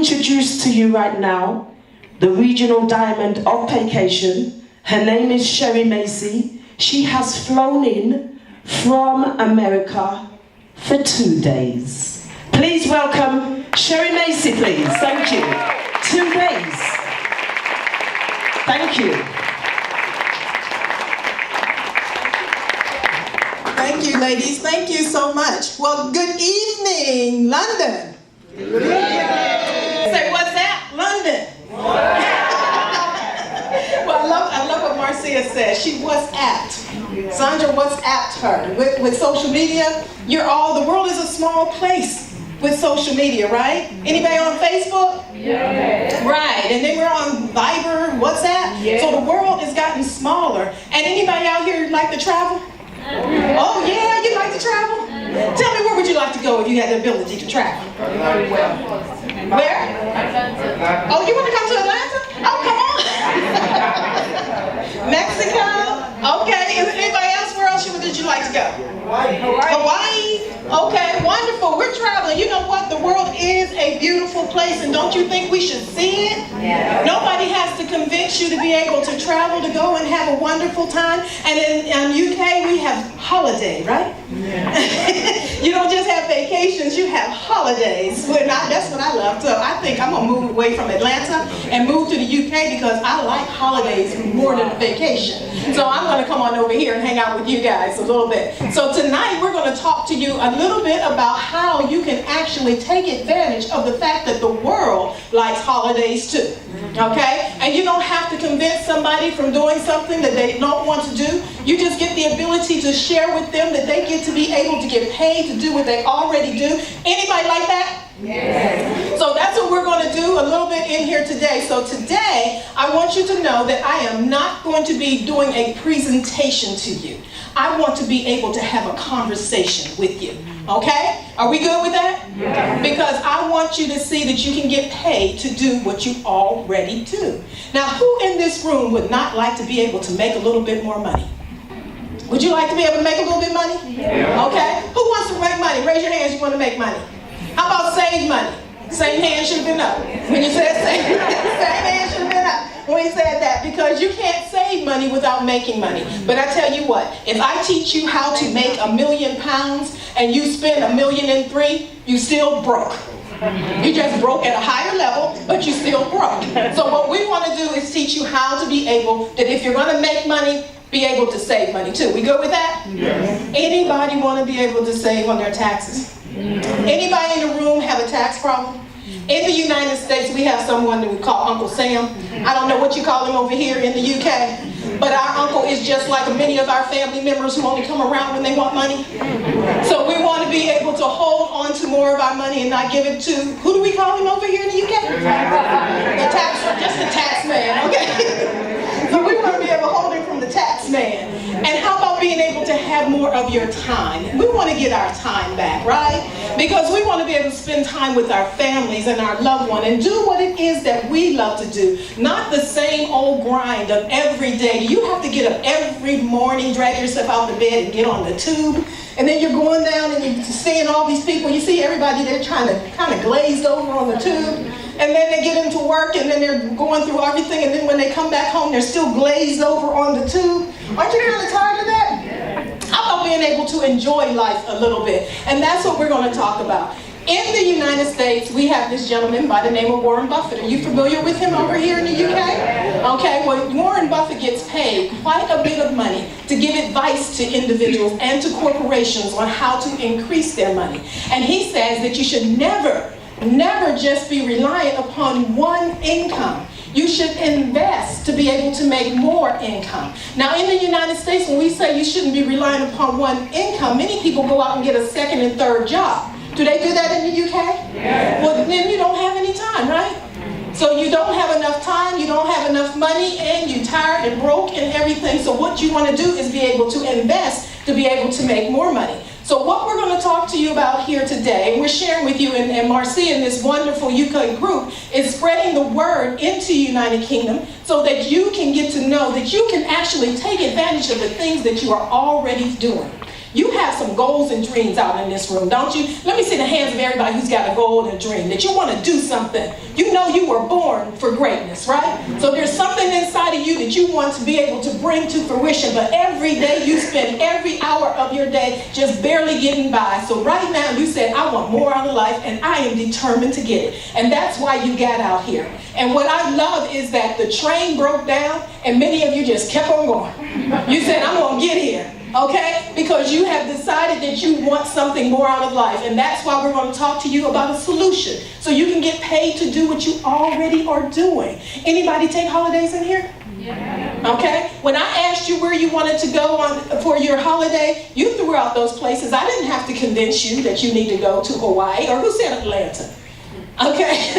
introduce to you right now the regional diamond of Paycation. Her name is Sherry Macy. She has flown in from America for 2 days. Please welcome Sherry Macy, please. Thank you. 2 days. Thank you. Thank you, ladies. Thank you so much. Well, good evening, London. Good evening. Say, what's that? London. Well, I love what Marcia says. She WhatsApped. Sandra WhatsApped her. With social media, the world is a small place with social media, right? Anybody on Facebook? Yeah. Right, and then we're on Viber, WhatsApp. Yeah. So the world has gotten smaller. And anybody out here like to travel? Oh yeah, you like to travel? Tell me, where would you like to go if you had the ability to travel? Where? Oh, you want to come to Atlanta? Oh, come on. Mexico? Okay. Anybody else? Where else would you like to go? Hawaii? Okay, wonderful. We're traveling. You know what? The world is a beautiful place, and don't you think we should see it? Yeah. Nobody has to convince you to be able to travel, to go and have a wonderful time. And in UK, we have holiday, right? Yeah. You don't just have vacations, you have holidays. That's what I love. So I think I'm going to move away from Atlanta and move to the UK because I like holidays more than a vacation. So I'm going to come on over here and hang out with you guys a little bit. So tonight we're going to talk to you a little bit about how you can actually take advantage of the fact that the world likes holidays too. Okay? And you don't have to convince somebody from doing something that they don't want to do. You just get the ability to share with them that they get to be able to get paid to do what they already do. Anybody like that? Yes. So that's what we're going to do a little bit in here today. So today, I want you to know that I am not going to be doing a presentation to you. I want to be able to have a conversation with you. Okay? Are we good with that? Yes. Because I want you to see that you can get paid to do what you already do. Now, who in this room would not like to be able to make a little bit more money? Would you like to be able to make a little bit of money? Yeah. Okay? Who wants to make money? Raise your hands, you want to make money. How about save money? Same hand should have been up. When you said same hand should have been up when you said that, because you can't save money without making money. But I tell you what, if I teach you how to make £1 million and you spend $1.3 million, you still broke. You just broke at a higher level, but you still broke. So what we want to do is teach you how to be able, that if you're going to make money, be able to save money too. We good with that? Yes. Anybody want to be able to save on their taxes? Anybody in the room have a tax problem? In the United States, we have someone that we call Uncle Sam. I don't know what you call him over here in the UK, but our uncle is just like many of our family members who only come around when they want money. So we want to be able to hold on to more of our money and not give it to, who do we call him over here in the UK? Just the tax man, okay? So we want to be able to hold it from the tax man. And how about being able to have more of your time? We want to get our time back, right? Because we want to be able to spend time with our families and our loved one and do what it is that we love to do. Not the same old grind of every day. You have to get up every morning, drag yourself out of bed and get on the tube. And then you're going down and you're seeing all these people. You see everybody there trying to kind of glazed over on the tube. And then they get into work and then they're going through everything. And then when they come back home, they're still glazed over on the tube. Aren't you kind of tired of that? Yeah. How about being able to enjoy life a little bit? And that's what we're going to talk about. In the United States, we have this gentleman by the name of Warren Buffett. Are you familiar with him over here in the UK? Okay, well, Warren Buffett gets paid quite a bit of money to give advice to individuals and to corporations on how to increase their money. And he says that you should never just be reliant upon one income. You should invest to be able to make more income. Now in the United States, when we say you shouldn't be relying upon one income, many people go out and get a second and third job. Do they do that in the UK? Yeah. Well, then you don't have any time, right? So you don't have enough time, you don't have enough money, and you're tired and broke and everything. So what you want to do is be able to invest to be able to make more money. So what we're going to talk to you about here today, and we're sharing with you, and Marcia and this wonderful UK group, is spreading the word into the United Kingdom so that you can get to know that you can actually take advantage of the things that you are already doing. You have some goals and dreams out in this room, don't you? Let me see the hands of everybody who's got a goal and a dream, that you want to do something. You know you were born for greatness, right? So there's something inside of you that you want to be able to bring to fruition, but every day you spend every hour of your day just barely getting by. So right now you said, I want more out of life, and I am determined to get it. And that's why you got out here. And what I love is that the train broke down, and many of you just kept on going. You said, I'm going to get here. Okay? Because you have decided that you want something more out of life. And that's why we're going to talk to you about a solution. So you can get paid to do what you already are doing. Anybody take holidays in here? Yeah. Okay? When I asked you where you wanted to go for your holiday, you threw out those places. I didn't have to convince you that you need to go to Hawaii. Or who said Atlanta? Okay?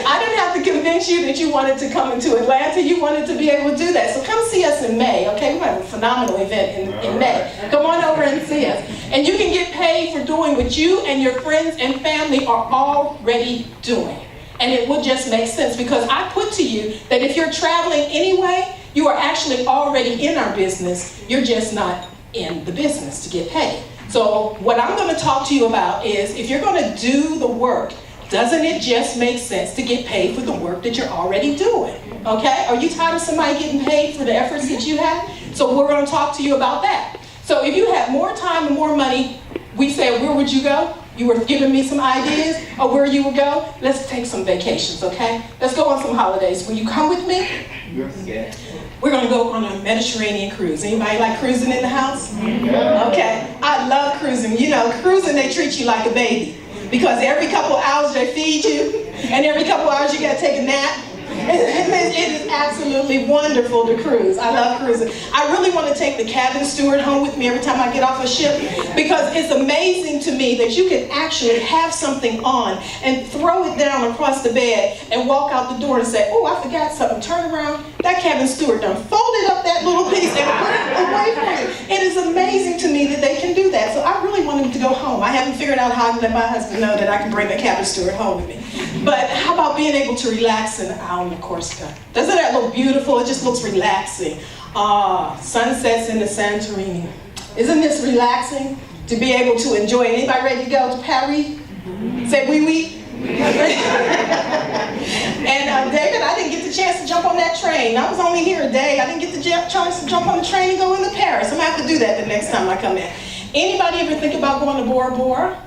I didn't have to convince you that you wanted to come into Atlanta. You wanted to be able to do that. So come see us in May, okay? We have a phenomenal event in May. Come on over and see us. And you can get paid for doing what you and your friends and family are already doing. And it would just make sense, because I put to you that if you're traveling anyway, you are actually already in our business. You're just not in the business to get paid. So what I'm going to talk to you about is, if you're going to do the work, doesn't it just make sense to get paid for the work that you're already doing? Okay? Are you tired of somebody getting paid for the efforts that you have? So we're going to talk to you about that. So if you had more time and more money, we said, where would you go? You were giving me some ideas of where you would go. Let's take some vacations, okay? Let's go on some holidays. Will you come with me? Yes. We're going to go on a Mediterranean cruise. Anybody like cruising in the house? Yeah. Okay. I love cruising. You know, cruising, they treat you like a baby, because every couple hours they feed you, and every couple hours you got to take a nap. It is absolutely wonderful to cruise. I love cruising. I really want to take the cabin steward home with me every time I get off a ship, because it's amazing to me that you can actually have something on and throw it down across the bed and walk out the door and say, oh, I forgot something. Turn around. That cabin steward done folded up that little piece and put it away from you. It is amazing to me that they can do that. So I really want him to go home. I haven't figured out how to let my husband know that I can bring the cabin steward home with me. But how about being able to relax in the island of Corsica? Doesn't that look beautiful? It just looks relaxing. Sunsets in the Santorini. Isn't this relaxing to be able to enjoy it? Anybody ready to go to Paris? Say oui, oui. And David, I didn't get the chance to jump on that train. I was only here a day. I didn't get the chance to jump on the train and go into Paris. I'm going to have to do that the next time I come in. Anybody ever think about going to Bora Bora?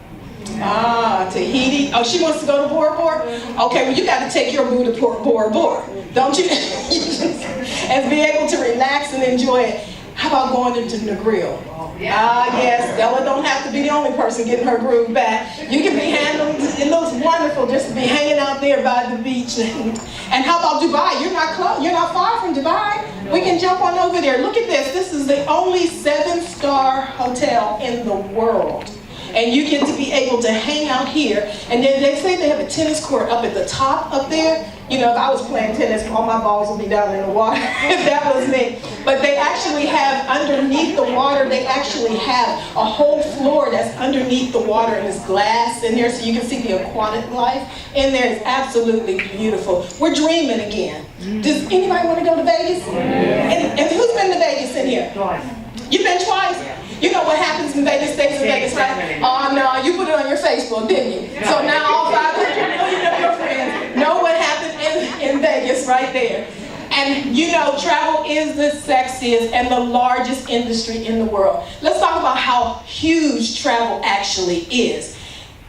Tahiti. Oh, she wants to go to Bora Bora? Okay, well, you got to take your boo to Bora Bora, don't you? And be able to relax and enjoy it. How about going to Negril? Yes, Stella don't have to be the only person getting her groove back. You can be handled. It looks wonderful just to be hanging out there by the beach. And how about Dubai? You're not close. You're not far from Dubai. We can jump on over there. Look at this. This is the only 7-star hotel in the world. And you get to be able to hang out here. And then they say they have a tennis court up at the top up there. You know, if I was playing tennis, all my balls would be down in the water if that was me. But they actually have, underneath the water, they actually have a whole floor that's underneath the water, and there's glass in there so you can see the aquatic life in there. It's absolutely beautiful. We're dreaming again. Does anybody want to go to Vegas? And who's been to Vegas in here? Twice. You've been twice? You know what happens in Vegas stays in Vegas, right? Oh no, you put it on your Facebook, didn't you? So now all 500 million of your friends know what happened in Vegas right there. And you know, travel is the sexiest and the largest industry in the world. Let's talk about how huge travel actually is.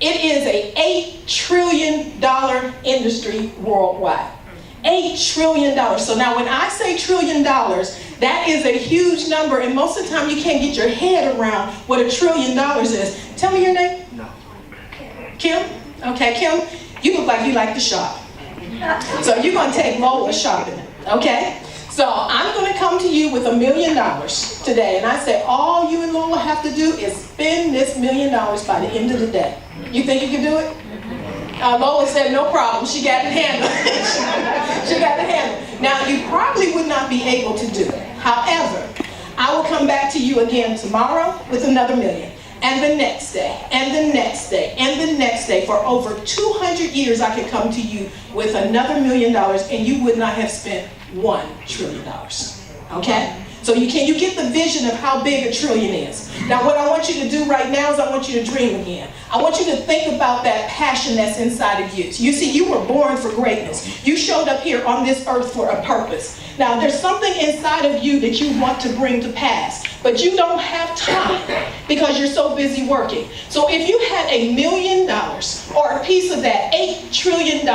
It is a $8 trillion industry worldwide. $8 trillion. So now when I say $1 trillion, that is a huge number, and most of the time you can't get your head around what $1 trillion is. Tell me your name. No. Kim? Okay, Kim, you look like you like to shop. So you're going to take Lola shopping, okay? So I'm going to come to you with $1 million today, and I say all you and Lola have to do is spend this $1 million by the end of the day. You think you can do it? Lola said no problem. She got it handled. She got it handled. Now, you probably would not be able to do it. However, I will come back to you again tomorrow with another $1 million. And the next day, and the next day, and the next day. For over 200 years, I could come to you with another $1 million, and you would not have spent $1 trillion. Okay? So can you get the vision of how big $1 trillion is? Now what I want you to do right now is I want you to dream again. I want you to think about that passion that's inside of you. You see, you were born for greatness. You showed up here on this earth for a purpose. Now there's something inside of you that you want to bring to pass, but you don't have time because you're so busy working. So if you had $1 million or a piece of that, $8 trillion,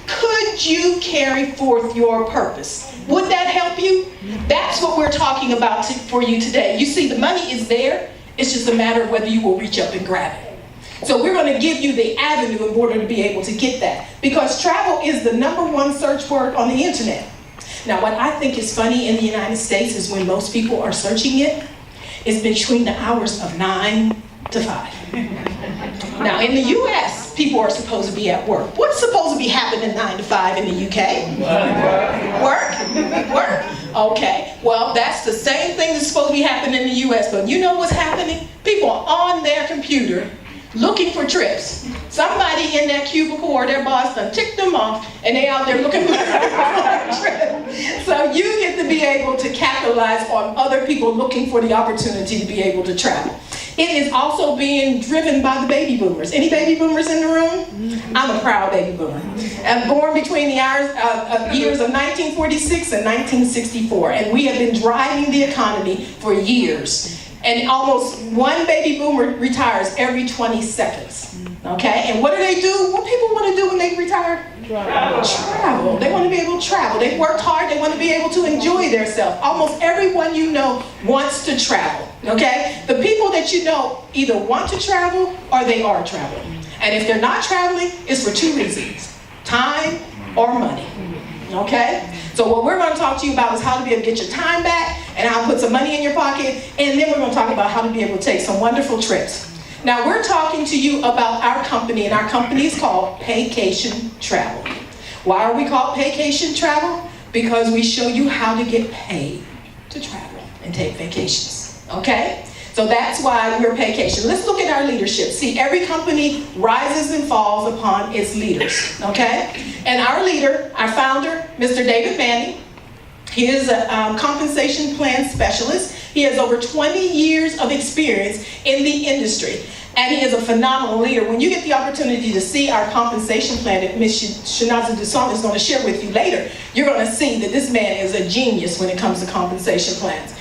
could you carry forth your purpose? Would that help you? That's what we're talking about for you today. You see, the money is there. It's just a matter of whether you will reach up and grab it. So we're going to give you the avenue in order to be able to get that. Because travel is the #1 search word on the internet. Now, what I think is funny in the United States is when most people are searching it, it's between the hours of 9 to 5. Now, in the U.S., people are supposed to be at work. What's supposed to be happening 9 to 5 in the U.K.? Work? Okay. Well, that's the same thing that's supposed to be happening in the U.S., but you know what's happening? People are on their computer looking for trips. Somebody in that cubicle or their boss done ticked them off, and they out there looking for a trip. So you get to be able to capitalize on other people looking for the opportunity to be able to travel. It is also being driven by the baby boomers. Any baby boomers in the room? I'm a proud baby boomer. I'm born between the years of 1946 and 1964, and we have been driving the economy for years. And almost one baby boomer retires every 20 seconds. Okay? And what do they do? What people want to do when they retire? Travel. They want to be able to travel. They've worked hard. They want to be able to enjoy themselves. Almost everyone you know wants to travel. Okay? The people that you know either want to travel or they are traveling. And if they're not traveling, it's for 2 reasons: time or money. Okay? So what we're going to talk to you about is how to be able to get your time back and how to put some money in your pocket, and then we're going to talk about how to be able to take some wonderful trips. Now we're talking to you about our company, and our company is called Paycation Travel. Why are we called Paycation Travel? Because we show you how to get paid to travel and take vacations. Okay? So that's why we're Paycation. Let's look at our leadership. See, every company rises and falls upon its leaders, okay? And our leader, our founder, Mr. David Manning, he is a compensation plan specialist. He has over 20 years of experience in the industry, and he is a phenomenal leader. When you get the opportunity to see our compensation plan that Ms. Shanaza Dusson is going to share with you later, you're going to see that this man is a genius when it comes to compensation plans.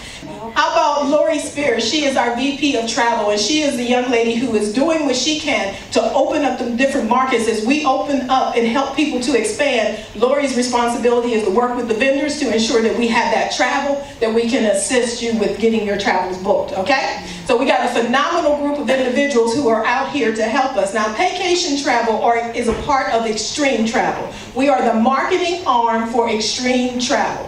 How about Lori Spears? She is our VP of Travel, and she is the young lady who is doing what she can to open up the different markets as we open up and help people to expand. Lori's responsibility is to work with the vendors to ensure that we have that travel, that we can assist you with getting your travels booked, okay? So we got a phenomenal group of individuals who are out here to help us. Now, Paycation Travel is a part of Extreme Travel. We are the marketing arm for Extreme Travel.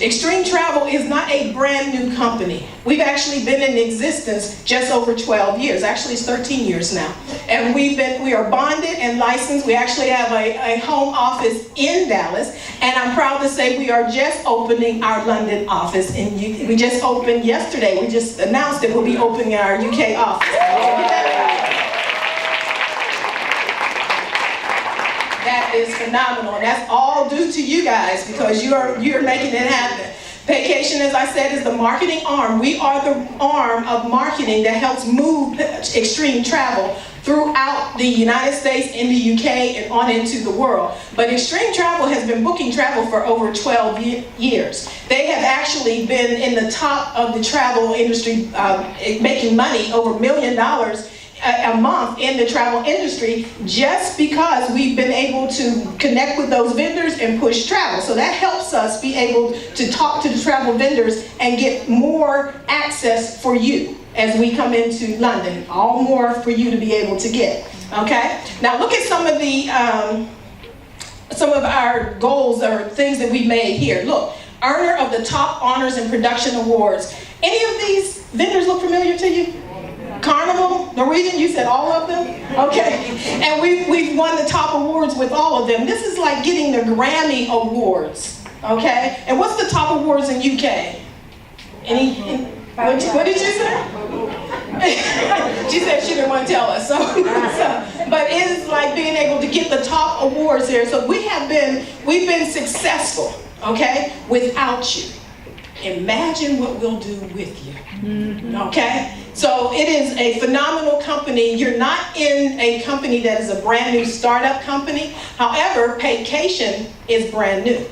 Extreme Travel is not a brand new company. We've actually been in existence just over 12 years. Actually, it's 13 years now. And we are bonded and licensed. We actually have a home office in Dallas. And I'm proud to say we are just opening our London office. We just opened yesterday. We just announced that we'll be opening our UK office. That is phenomenal, and that's all due to you guys because you're making it happen. Paycation, as I said, is the marketing arm. We are the arm of marketing that helps move Extreme Travel throughout the United States, in the UK, and on into the world. But Extreme Travel has been booking travel for over 12 years. They have actually been in the top of the travel industry, making money, over $1 million a month in the travel industry, just because we've been able to connect with those vendors and push travel. So that helps us be able to talk to the travel vendors and get more access for you as we come into London. All more for you to be able to get. Okay? Now look at some of our goals or things that we made here. Look, earner of the top honors and production awards. Any of these vendors look familiar to you? Carnival, Norwegian, you said all of them? Okay. And we've won the top awards with all of them. This is like getting the Grammy Awards. Okay? And what's the top awards in UK? What did you say? She said she didn't want to tell us. But it is like being able to get the top awards there. So we've been successful, okay, without you. imagine what we'll do with you. Okay? So it is a phenomenal company. You're not in a company that is a brand new startup company. However, Paycation is brand new.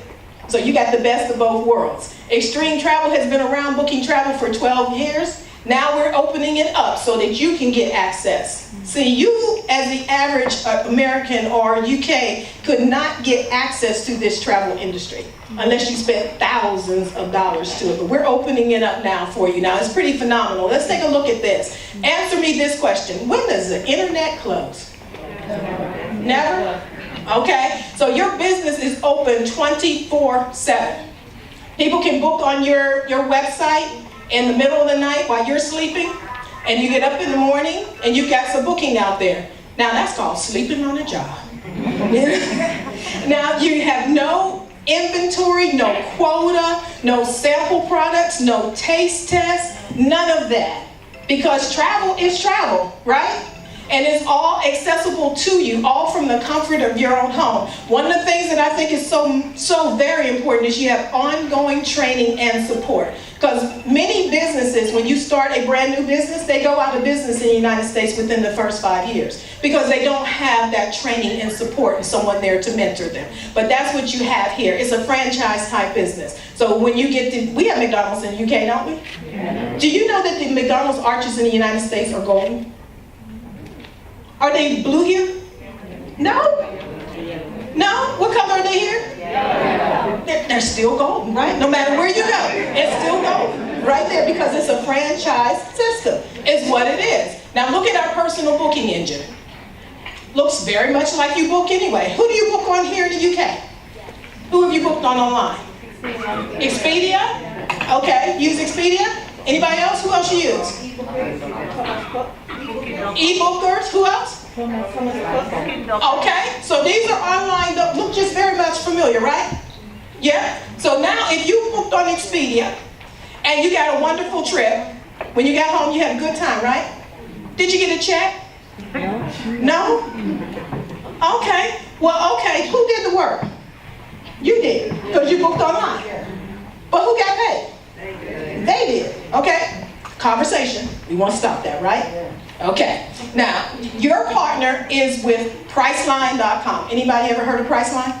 So you got the best of both worlds. Extreme Travel has been around booking travel for 12 years. Now we're opening it up so that you can get access. See, you as the average American or UK could not get access to this travel industry unless you spent thousands of dollars to it. But we're opening it up now for you. Now, it's pretty phenomenal. Let's take a look at this. Answer me this question. When does the internet close? Never? Okay, so your business is open 24/7. People can book on your website in the middle of the night while you're sleeping, and you get up in the morning and you got some booking out there. Now that's called sleeping on a job. Now you have no inventory, no quota, no sample products, no taste tests, none of that. Because travel is travel, right? And it's all accessible to you, all from the comfort of your own home. One of the things that I think is so very important is you have ongoing training and support. Because many businesses, when you start a brand new business, they go out of business in the United States within the first 5 years because they don't have that training and support and someone there to mentor them. But that's what you have here. It's a franchise type business. So when you get to, we have McDonald's in the UK, don't we? Yeah. Do you know that the McDonald's arches in the United States are golden? Are they blue here? No? No? What color are they here? They're still golden, right? No matter where you go, it's still golden. Right there because it's a franchise system, is what it is. Now look at our personal booking engine. Looks very much like you book anyway. Who do you book on here in the UK? Who have you booked on online? Expedia? Okay, use Expedia? Anybody else? Who else you use? E-bookers? Who else? Okay, so these are online, look just very much familiar, right? Yeah? So now if you booked on Expedia and you got a wonderful trip, when you got home you had a good time, right? Did you get a check? No? Okay, well okay, who did the work? You did, because you booked online. But who got paid? They did, okay? Conversation, we want to stop that, right? Okay, now, your partner is with Priceline.com. Anybody ever heard of Priceline?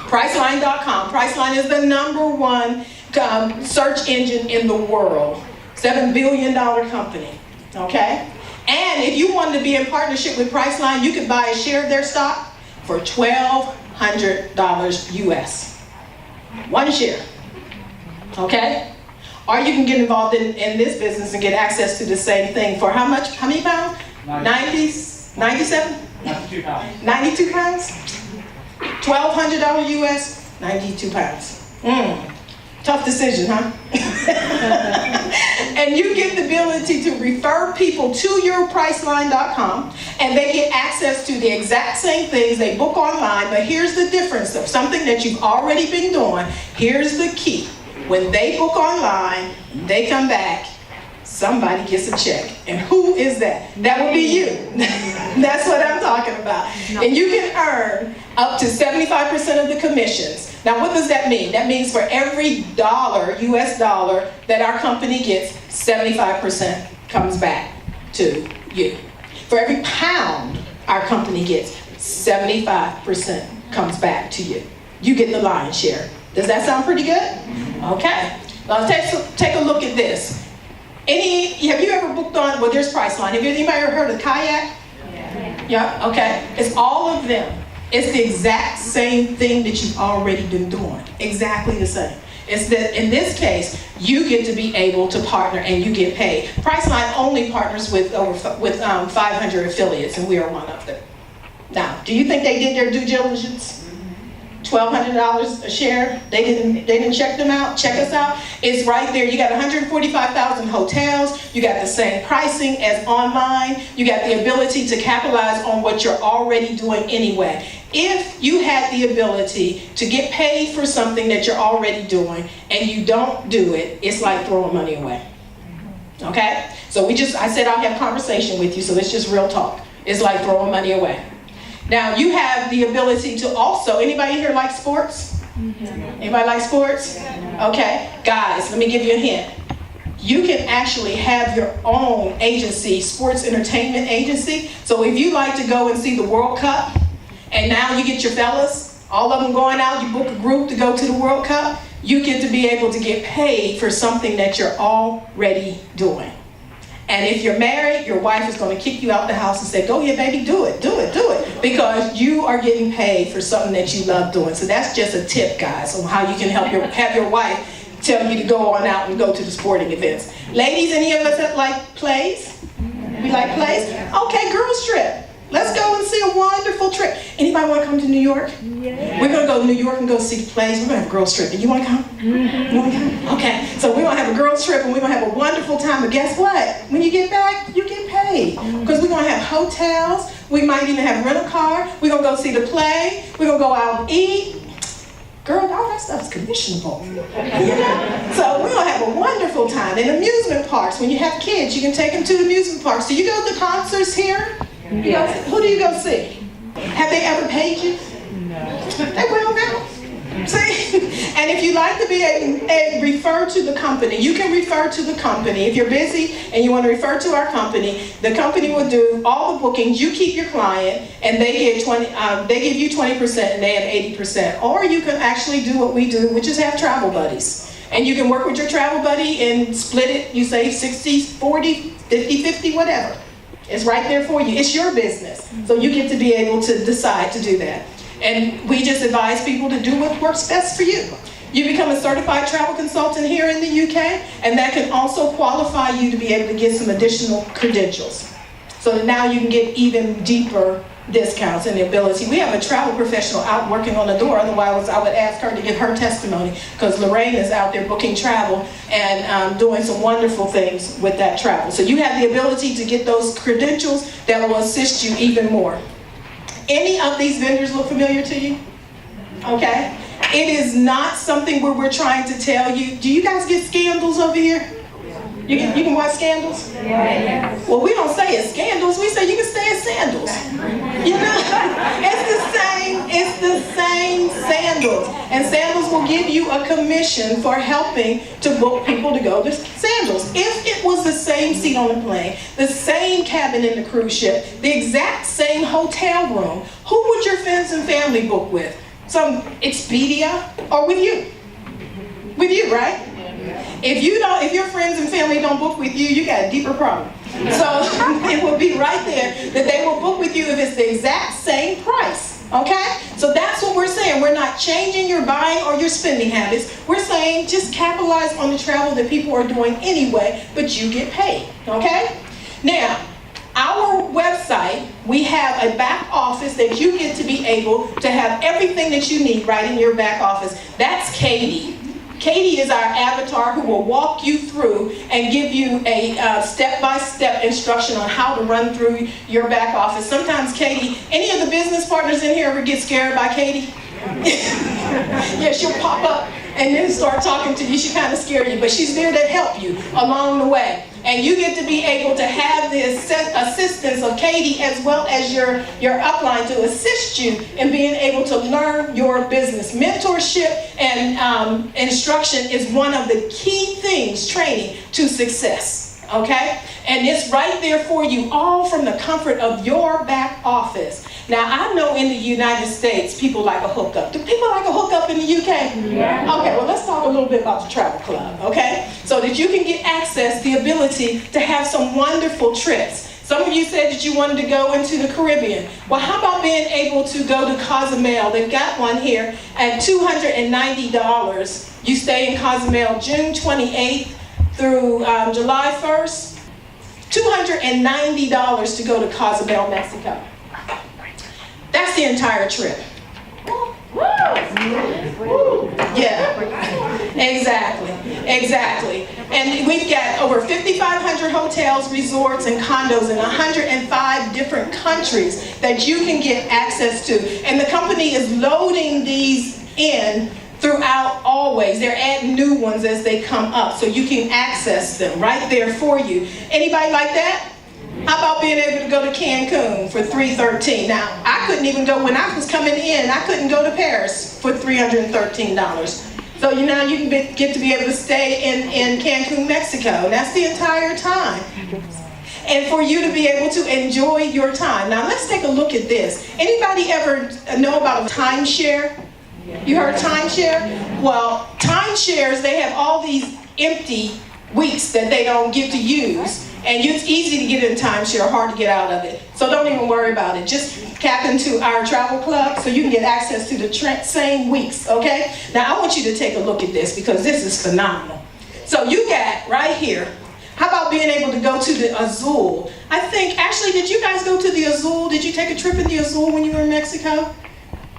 Priceline.com. Priceline is the #1 search engine in the world. $7 billion company, okay? And if you wanted to be in partnership with Priceline, you could buy a share of their stock for $1,200 US. One share, okay? Or you can get involved in this business and get access to the same thing for how much? How many pounds? 97? 92 pounds. 92 pounds? $1,200 US, 92 pounds. Tough decision, huh? And you get the ability to refer people to your Priceline.com and they get access to the exact same things they book online, but here's the difference of something that you've already been doing. Here's the key. When they book online, they come back, somebody gets a check. And who is that? That would be you. That's what I'm talking about. And you can earn up to 75% of the commissions. Now what does that mean? That means for every dollar, US dollar, that our company gets, 75% comes back to you. For every pound our company gets, 75% comes back to you. You get the lion's share. Does that sound pretty good? Okay. Now take a look at this. Have you ever booked on, well there's Priceline. Have anybody ever heard of Kayak? Yeah, okay. It's all of them. It's the exact same thing that you've already been doing. Exactly the same. It's that in this case, you get to be able to partner and you get paid. Priceline only partners with 500 affiliates and we are one of them. Now, do you think they did their due diligence? $1,200 a share. They didn't check them out. Check us out. It's right there. You got 145,000 hotels. You got the same pricing as online. You got the ability to capitalize on what you're already doing anyway. If you had the ability to get paid for something that you're already doing and you don't do it, it's like throwing money away. Okay? So I said I'll have conversation with you, so it's just real talk. It's like throwing money away. Now you have the ability to also, anybody here like sports? Anybody like sports? Okay, guys, let me give you a hint. You can actually have your own agency, sports entertainment agency. So if you like to go and see the World Cup, and now you get your fellas, all of them going out, you book a group to go to the World Cup, you get to be able to get paid for something that you're already doing. And if you're married, your wife is going to kick you out the house and say, go ahead, baby, do it, because you are getting paid for something that you love doing. So that's just a tip, guys, on how you can have your wife tell you to go on out and go to the sporting events. Ladies, any of us that like plays? We like plays? Okay, girls trip. Let's go and see a wonderful trip. Anybody want to come to New York? Yeah. We're going to go to New York and go see the plays. We're going to have a girls trip. And you want to come? You want to come? Okay, so we're going to have a girls trip and we're going to have a wonderful time. But guess what? When you get back, you get paid. Because we're going to have hotels. We might even have a rental car. We're going to go see the play. We're going to go out and eat. Girl, all that stuff is commissionable. So we're going to have a wonderful time. In amusement parks, when you have kids, you can take them to the amusement parks. Do you go to concerts here? Yeah. Who do you go see? Have they ever paid you? No. They will now. See? And if you like to be a refer to the company, you can refer to the company. If you're busy and you want to refer to our company, the company will do all the bookings. You keep your client, and they give you 20%, and they have 80%. Or you can actually do what we do, which is have travel buddies. And you can work with your travel buddy and split it. You say 60, 40, 50, 50, whatever. It's right there for you. It's your business. So you get to be able to decide to do that. And we just advise people to do what works best for you. You become a certified travel consultant here in the UK, and that can also qualify you to be able to get some additional credentials. So that now you can get even deeper discounts and the ability. We have a travel professional out working on the door, otherwise I would ask her to give her testimony, because Lorraine is out there booking travel and doing some wonderful things with that travel. So you have the ability to get those credentials that will assist you even more. Any of these vendors look familiar to you? Okay. It is not something where we're trying to tell you. Do you guys get scandals over here? You can watch scandals? Yeah. Well, we don't say it's scandals. We say you can stay at sandals. You know, it's the same sandals. And sandals will give you a commission for helping to book people to go to sandals. If it was the same seat on the plane, the same cabin in the cruise ship, the exact same hotel room, who would your friends and family book with? Some Expedia or with you? With you, right? If your friends and family don't book with you, you got a deeper problem. So it will be right there that they will book with you if it's the exact same price. Okay? So that's what we're saying. We're not changing your buying or your spending habits. We're saying just capitalize on the travel that people are doing anyway, but you get paid. Okay? Now, our website, we have a back office that you get to be able to have everything that you need right in your back office. That's Katie. Katie is our avatar who will walk you through and give you a step-by-step instruction on how to run through your back office. Sometimes Katie, any of the business partners in here ever get scared by Katie? Yeah, she'll pop up and then start talking to you. She kind of scare you, but she's there to help you along the way. And you get to be able to have the assistance of Katie as well as your upline to assist you in being able to learn your business. Mentorship and instruction is one of the key things, training to success, okay? And it's right there for you, all from the comfort of your back office. Now, I know in the United States, people like a hookup. Do people like a hookup in the UK? Yeah. Okay, well, let's talk a little bit about the travel club, okay? So that you can get access, the ability to have some wonderful trips. Some of you said that you wanted to go into the Caribbean. Well, how about being able to go to Cozumel? They've got one here at $290. You stay in Cozumel June 28th through July 1st. $290 to go to Cozumel, Mexico. That's the entire trip. Yeah, exactly. And we've got over 5,500 hotels, resorts, and condos in 105 different countries that you can get access to. And the company is loading these in throughout always. They're adding new ones as they come up, so you can access them right there for you. Anybody like that? How about being able to go to Cancun for $313? Now, I couldn't even go, when I was coming in, I couldn't go to Paris for $313. So now you can get to be able to stay in Cancun, Mexico. That's the entire time. And for you to be able to enjoy your time. Now let's take a look at this. Anybody ever know about a timeshare? You heard timeshare? Well, timeshares, they have all these empty weeks that they don't get to use. And it's easy to get in timeshare, hard to get out of it. So don't even worry about it. Just tap into our travel club so you can get access to the same weeks, okay? Now I want you to take a look at this because this is phenomenal. So you got right here, how about being able to go to the Azul? I think, actually, did you guys go to the Azul? Did you take a trip in the Azul when you were in Mexico?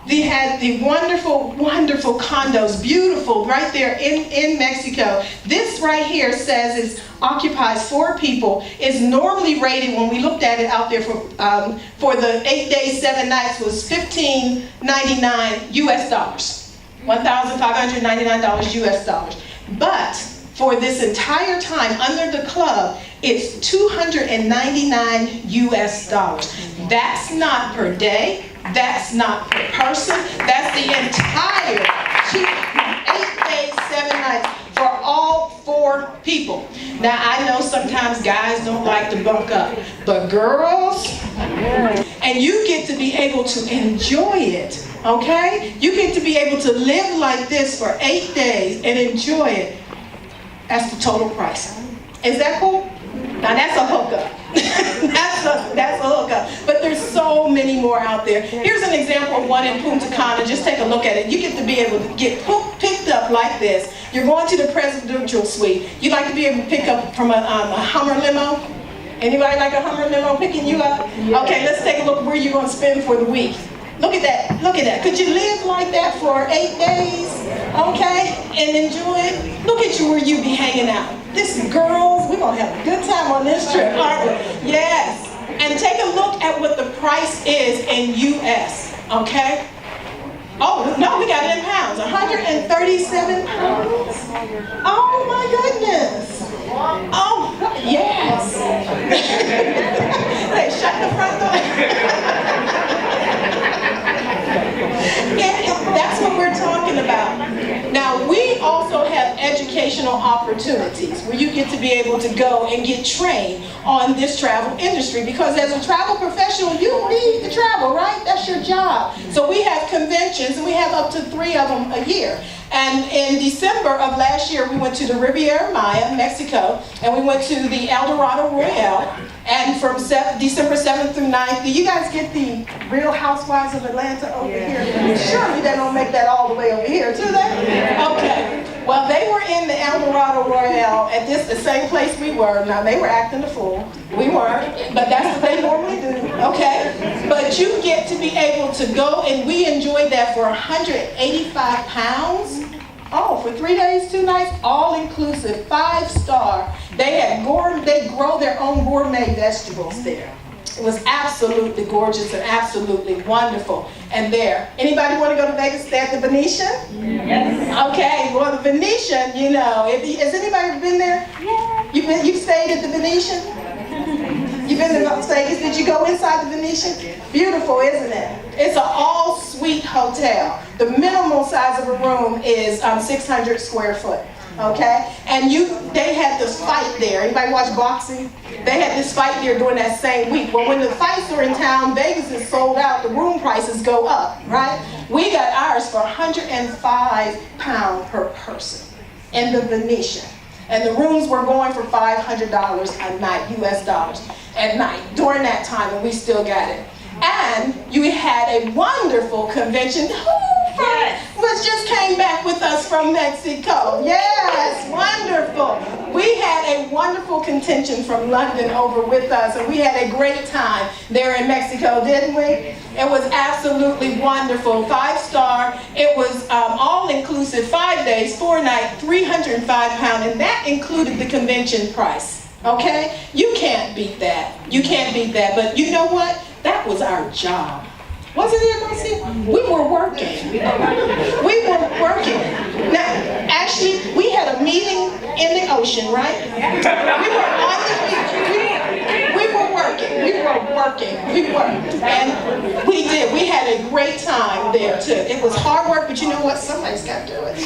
They had the wonderful, wonderful condos, beautiful, right there in Mexico. This right here says it occupies 4 people. It's normally rated, when we looked at it out there for the 8 days, 7 nights, was $1,599 US dollars. $1,599 US dollars. But for this entire time under the club, it's $299 US dollars. That's not per day. That's not per person. That's the entire 8 days, 7 nights for all 4 people. Now I know sometimes guys don't like to bunk up, but girls, and you get to be able to enjoy it, okay? You get to be able to live like this for 8 days and enjoy it. That's the total price. Is that cool? Now that's a hookup. that's a hookup. But there's so many more out there. Here's an example of one in Punta Cana. Just take a look at it. You get to be able to get picked up like this. You're going to the presidential suite. You like to be able to pick up from a Hummer limo? Anybody like a Hummer limo picking you up? Okay, let's take a look where you're going to spend for the week. Look at that. Look at that. Could you live like that for 8 days? Okay? And enjoy it? Look at you where you be hanging out. This girls, we're going to have a good time on this trip, aren't we? Yes. And take a look at what the price is in US. Okay? Oh, no, we got it in pounds. 137 pounds. Oh, my goodness. Oh, yes. Hey, shut the front door. That's what we're talking about. Now, we also have educational opportunities where you get to be able to go and get trained on this travel industry, because as a travel professional, you need to travel, right? That's your job. So we have conventions, and we have up to 3 of them a year. And in December of last year, we went to the Riviera Maya, Mexico, and we went to the El Dorado Royale. And from December 7th through 9th, do you guys get the Real Housewives of Atlanta over here? Surely they don't make that all the way over here, do they? Okay. Well, they were in the El Dorado Royale at the same place we were. Now, they were acting the fool. We weren't, but that's what they normally do, okay? But you get to be able to go, and we enjoyed that for 185 pounds. Oh, for 3 days, 2 nights, all inclusive, 5-star. They grow their own gourmet vegetables there. It was absolutely gorgeous and absolutely wonderful. And there, anybody want to go to Vegas, stay at the Venetian? Yes. Okay, well, the Venetian, you know, has anybody been there? Yeah. You've stayed at the Venetian? You've been to Las Vegas? Did you go inside the Venetian? Beautiful, isn't it? It's an all-suite hotel. The minimal size of a room is 600 square foot. Okay? And they had this fight there. Anybody watch boxing? They had this fight there during that same week. Well, when the fights are in town, Vegas is sold out, the room prices go up, right? We got ours for £105 per person in the Venetian. And the rooms were going for $500 a night, US dollars, at night, during that time, and we still got it. And you had a wonderful convention. Which just came back with us from Mexico. Yes, wonderful. We had a wonderful contingent from London over with us, and we had a great time there in Mexico, didn't we? It was absolutely wonderful. 5-star. It was all-inclusive, 5 days, 4 nights, £305, and that included the convention price. Okay? You can't beat that. You can't beat that. But you know what? That was our job. Wasn't it, Marcy? We were working. We were working. Now, actually, we had a meeting in the ocean, right? We were on the beach. We were working. And we did. We had a great time there too. It was hard work, but you know what? Somebody's got to do it.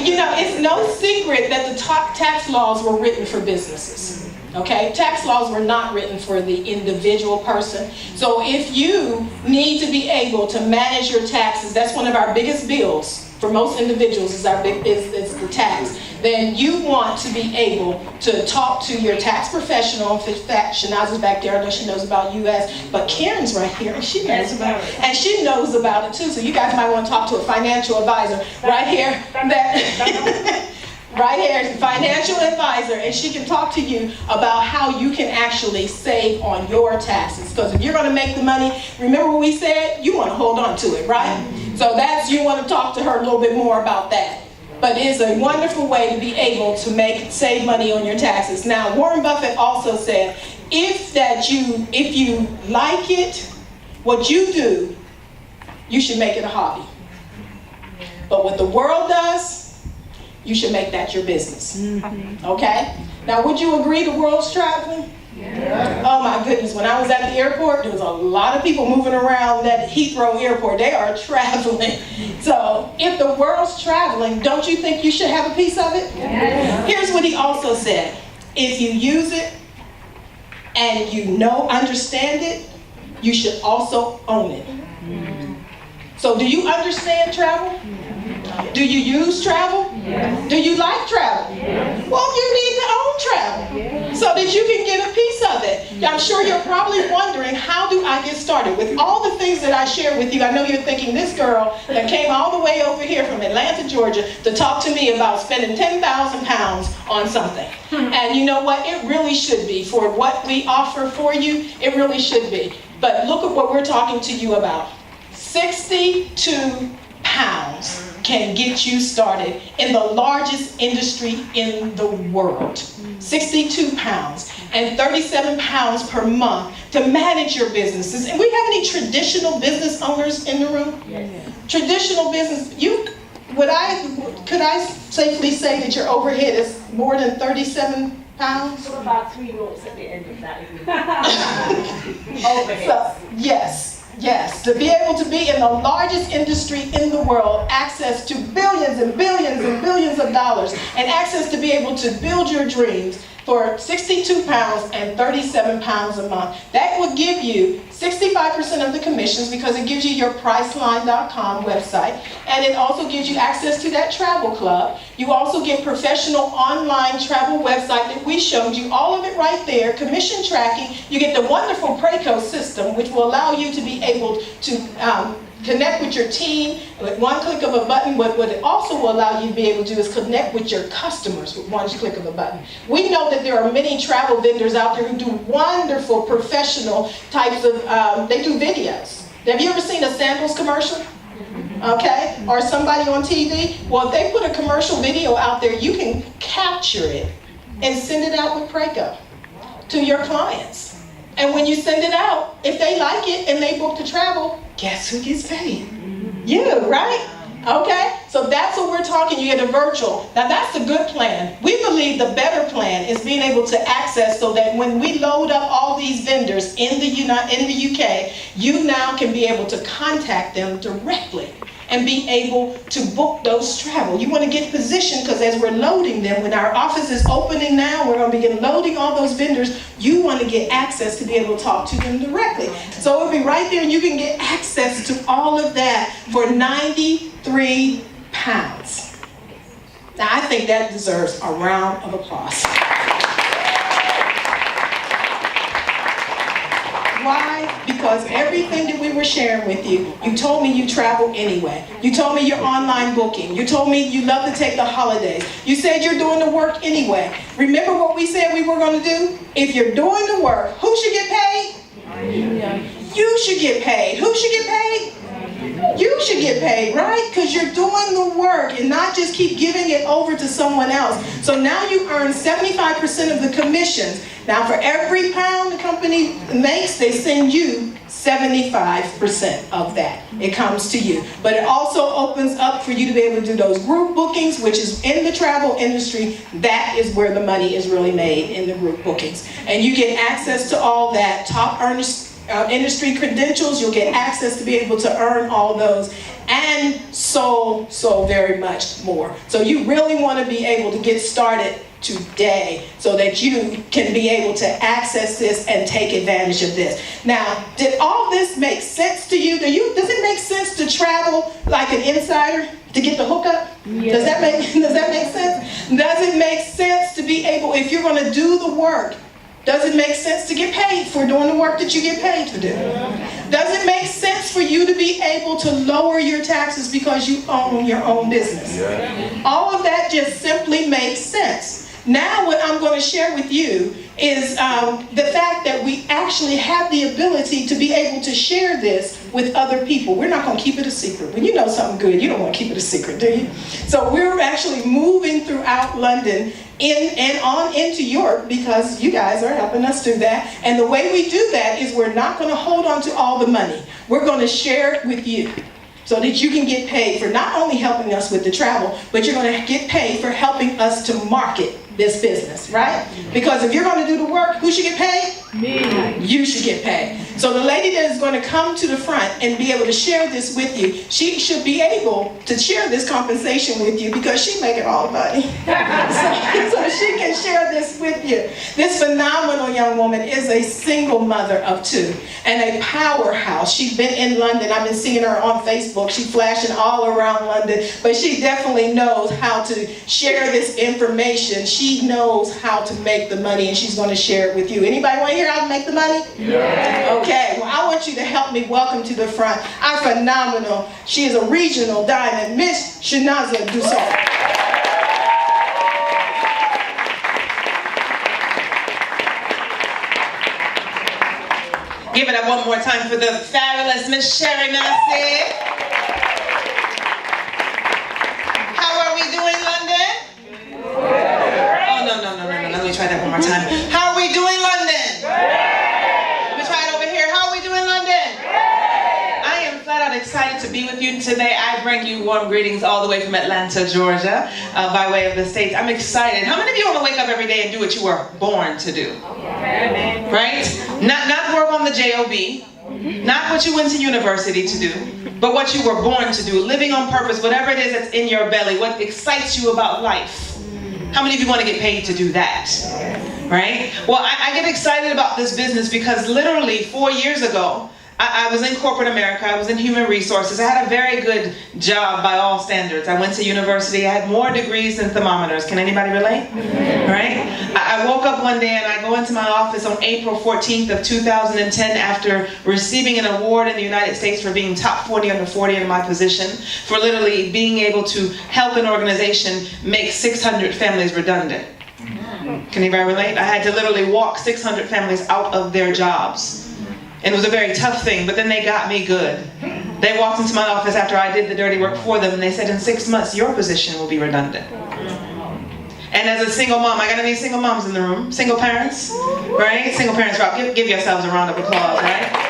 You know, it's no secret that the top tax laws were written for businesses. Okay, tax laws were not written for the individual person. So if you need to be able to manage your taxes, that's one of our biggest bills for most individuals is the tax. Then you want to be able to talk to your tax professional. In fact, Shanaza's back there. I know she knows about US, but Karen's right here, and she knows about it. And she knows about it too. So you guys might want to talk to a financial advisor right here. Right here is a financial advisor, and she can talk to you about how you can actually save on your taxes. Because if you're going to make the money, remember what we said? You want to hold on to it, right? So you want to talk to her a little bit more about that. But it's a wonderful way to be able to save money on your taxes. Now, Warren Buffett also said, if you like it, what you do, you should make it a hobby. But what the world does, you should make that your business. Okay? Now, would you agree the world's traveling? Yeah. Oh my goodness, when I was at the airport, there was a lot of people moving around at Heathrow Airport. They are traveling. So, if the world's traveling, don't you think you should have a piece of it? Yeah. Here's what he also said. If you use it and you understand it, you should also own it. So, do you understand travel? Do you use travel? Yes. Do you like travel? Yes. Well, you need to own travel so that you can get a piece of it. I'm sure you're probably wondering, how do I get started? With all the things that I share with you, I know you're thinking, this girl that came all the way over here from Atlanta, Georgia to talk to me about spending 10,000 pounds on something. And you know what? It really should be. For what we offer for you, it really should be. But look at what we're talking to you about. 62 pounds can get you started in the largest industry in the world. 62 pounds and 37 pounds per month to manage your businesses. And we have any traditional business owners in the room? Yes. Traditional business, could I safely say that your overhead is more than 37 pounds? So about 3 notes at the end of that. Overhead. So, yes, to be able to be in the largest industry in the world, access to billions and billions and billions of dollars, and access to be able to build your dreams for 62 pounds and 37 pounds a month. That will give you 65% of the commissions because it gives you your Priceline.com website, and it also gives you access to that travel club. You also get professional online travel website that we showed you, all of it right there, commission tracking. You get the wonderful Paycation system, which will allow you to be able to connect with your team with one click of a button. What it also will allow you to be able to do is connect with your customers with one click of a button. We know that there are many travel vendors out there who do wonderful professional types of, they do videos. Have you ever seen a samples commercial? Okay, or somebody on TV? Well, if they put a commercial video out there, you can capture it and send it out with Paycation to your clients. And when you send it out, if they like it and they book to travel, guess who gets paid? You, right? Okay, so that's what we're talking. You get a virtual. Now that's the good plan. We believe the better plan is being able to access so that when we load up all these vendors in the UK, you now can be able to contact them directly and be able to book those travel. You want to get positioned because as we're loading them, when our office is opening now, we're going to begin loading all those vendors. You want to get access to be able to talk to them directly. So it'll be right there and you can get access to all of that for 93 pounds. Now I think that deserves a round of applause. Why? Because everything that we were sharing with you, you told me you travel anyway. You told me you're online booking. You told me you love to take the holidays. You said you're doing the work anyway. Remember what we said we were going to do? If you're doing the work, who should get paid? You should get paid. Who should get paid? You should get paid, right? Because you're doing the work and not just keep giving it over to someone else. So now you earn 75% of the commissions. Now for every pound the company makes, they send you 75% of that, it comes to you. But it also opens up for you to be able to do those group bookings, which is in the travel industry. That is where the money is really made, in the group bookings. And you get access to all that, top industry credentials. You'll get access to be able to earn all those, and so very much more. So you really want to be able to get started today so that you can be able to access this and take advantage of this. Now, did all this make sense to you? Does it make sense to travel like an insider to get the hookup? Yeah. Does that make sense? Does it make sense to be able, if you're going to do the work, does it make sense to get paid for doing the work that you get paid to do? Does it make sense for you to be able to lower your taxes because you own your own business? Yeah. All of that just simply makes sense. Now what I'm going to share with you is the fact that we actually have the ability to be able to share this with other people. We're not going to keep it a secret. When you know something good, you don't want to keep it a secret, do you? So we're actually moving throughout London and on into York, because you guys are helping us do that. And the way we do that is we're not going to hold on to all the money. We're going to share it with you, so that you can get paid for not only helping us with the travel, but you're going to get paid for helping us to market this business, right? Because if you're going to do the work, who should get paid? Me. You should get paid. So the lady that is going to come to the front and be able to share this with you, she should be able to share this compensation with you, because she's making all the money. so she can share this with you. This phenomenal young woman is a single mother of 2 and a powerhouse. She's been in London. I've been seeing her on Facebook. She's flashing all around London, but she definitely knows how to share this information. She knows how to make the money, and she's going to share it with you. Anybody want to hear how to make the money? Yeah. Okay, well, I want you to help me welcome to the front our phenomenal, she is a regional diamond, Miss Shanaza Dussault. Give it up one more time for the fabulous Miss Sherry Massey. How are we doing, London? Oh, no. Let me try that one more time. How are we doing, London? Let me try it over here. How are we doing, London? I am flat out excited to be with you today. I bring you warm greetings all the way from Atlanta, Georgia, by way of the States. I'm excited. How many of you want to wake up every day and do what you were born to do? Right? Not work on the job, not what you went to university to do, but what you were born to do, living on purpose, whatever it is that's in your belly, what excites you about life. How many of you want to get paid to do that? Right? Well, I get excited about this business because literally 4 years ago, I was in corporate America. I was in human resources. I had a very good job by all standards. I went to university. I had more degrees than thermometers. Can anybody relate? Right? I woke up one day and I go into my office on April 14th of 2010 after receiving an award in the United States for being top 40 under 40 in my position, for literally being able to help an organization make 600 families redundant. Can anybody relate? I had to literally walk 600 families out of their jobs. And it was a very tough thing, but then they got me good. They walked into my office after I did the dirty work for them, and they said, in 6 months, your position will be redundant. And as a single mom, I got any single moms in the room? Single parents? Right? Single parents, give yourselves a round of applause, right?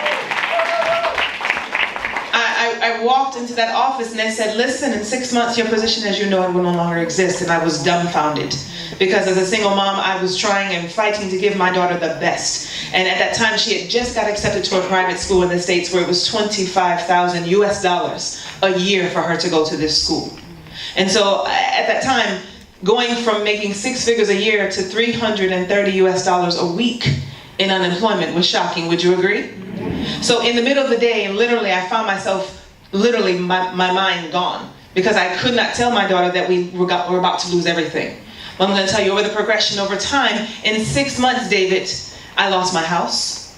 I walked into that office and they said, listen, in 6 months, your position as you know it will no longer exist. And I was dumbfounded. Because as a single mom, I was trying and fighting to give my daughter the best. And at that time, she had just got accepted to a private school in the States where it was $25,000 US a year for her to go to this school. And so at that time, going from making 6 figures a year to $330 US a week in unemployment was shocking. Would you agree? So in the middle of the day, literally, I found myself, literally, my mind gone. Because I could not tell my daughter that we were about to lose everything. Well, I'm going to tell you over the progression over time. In 6 months, David, I lost my house.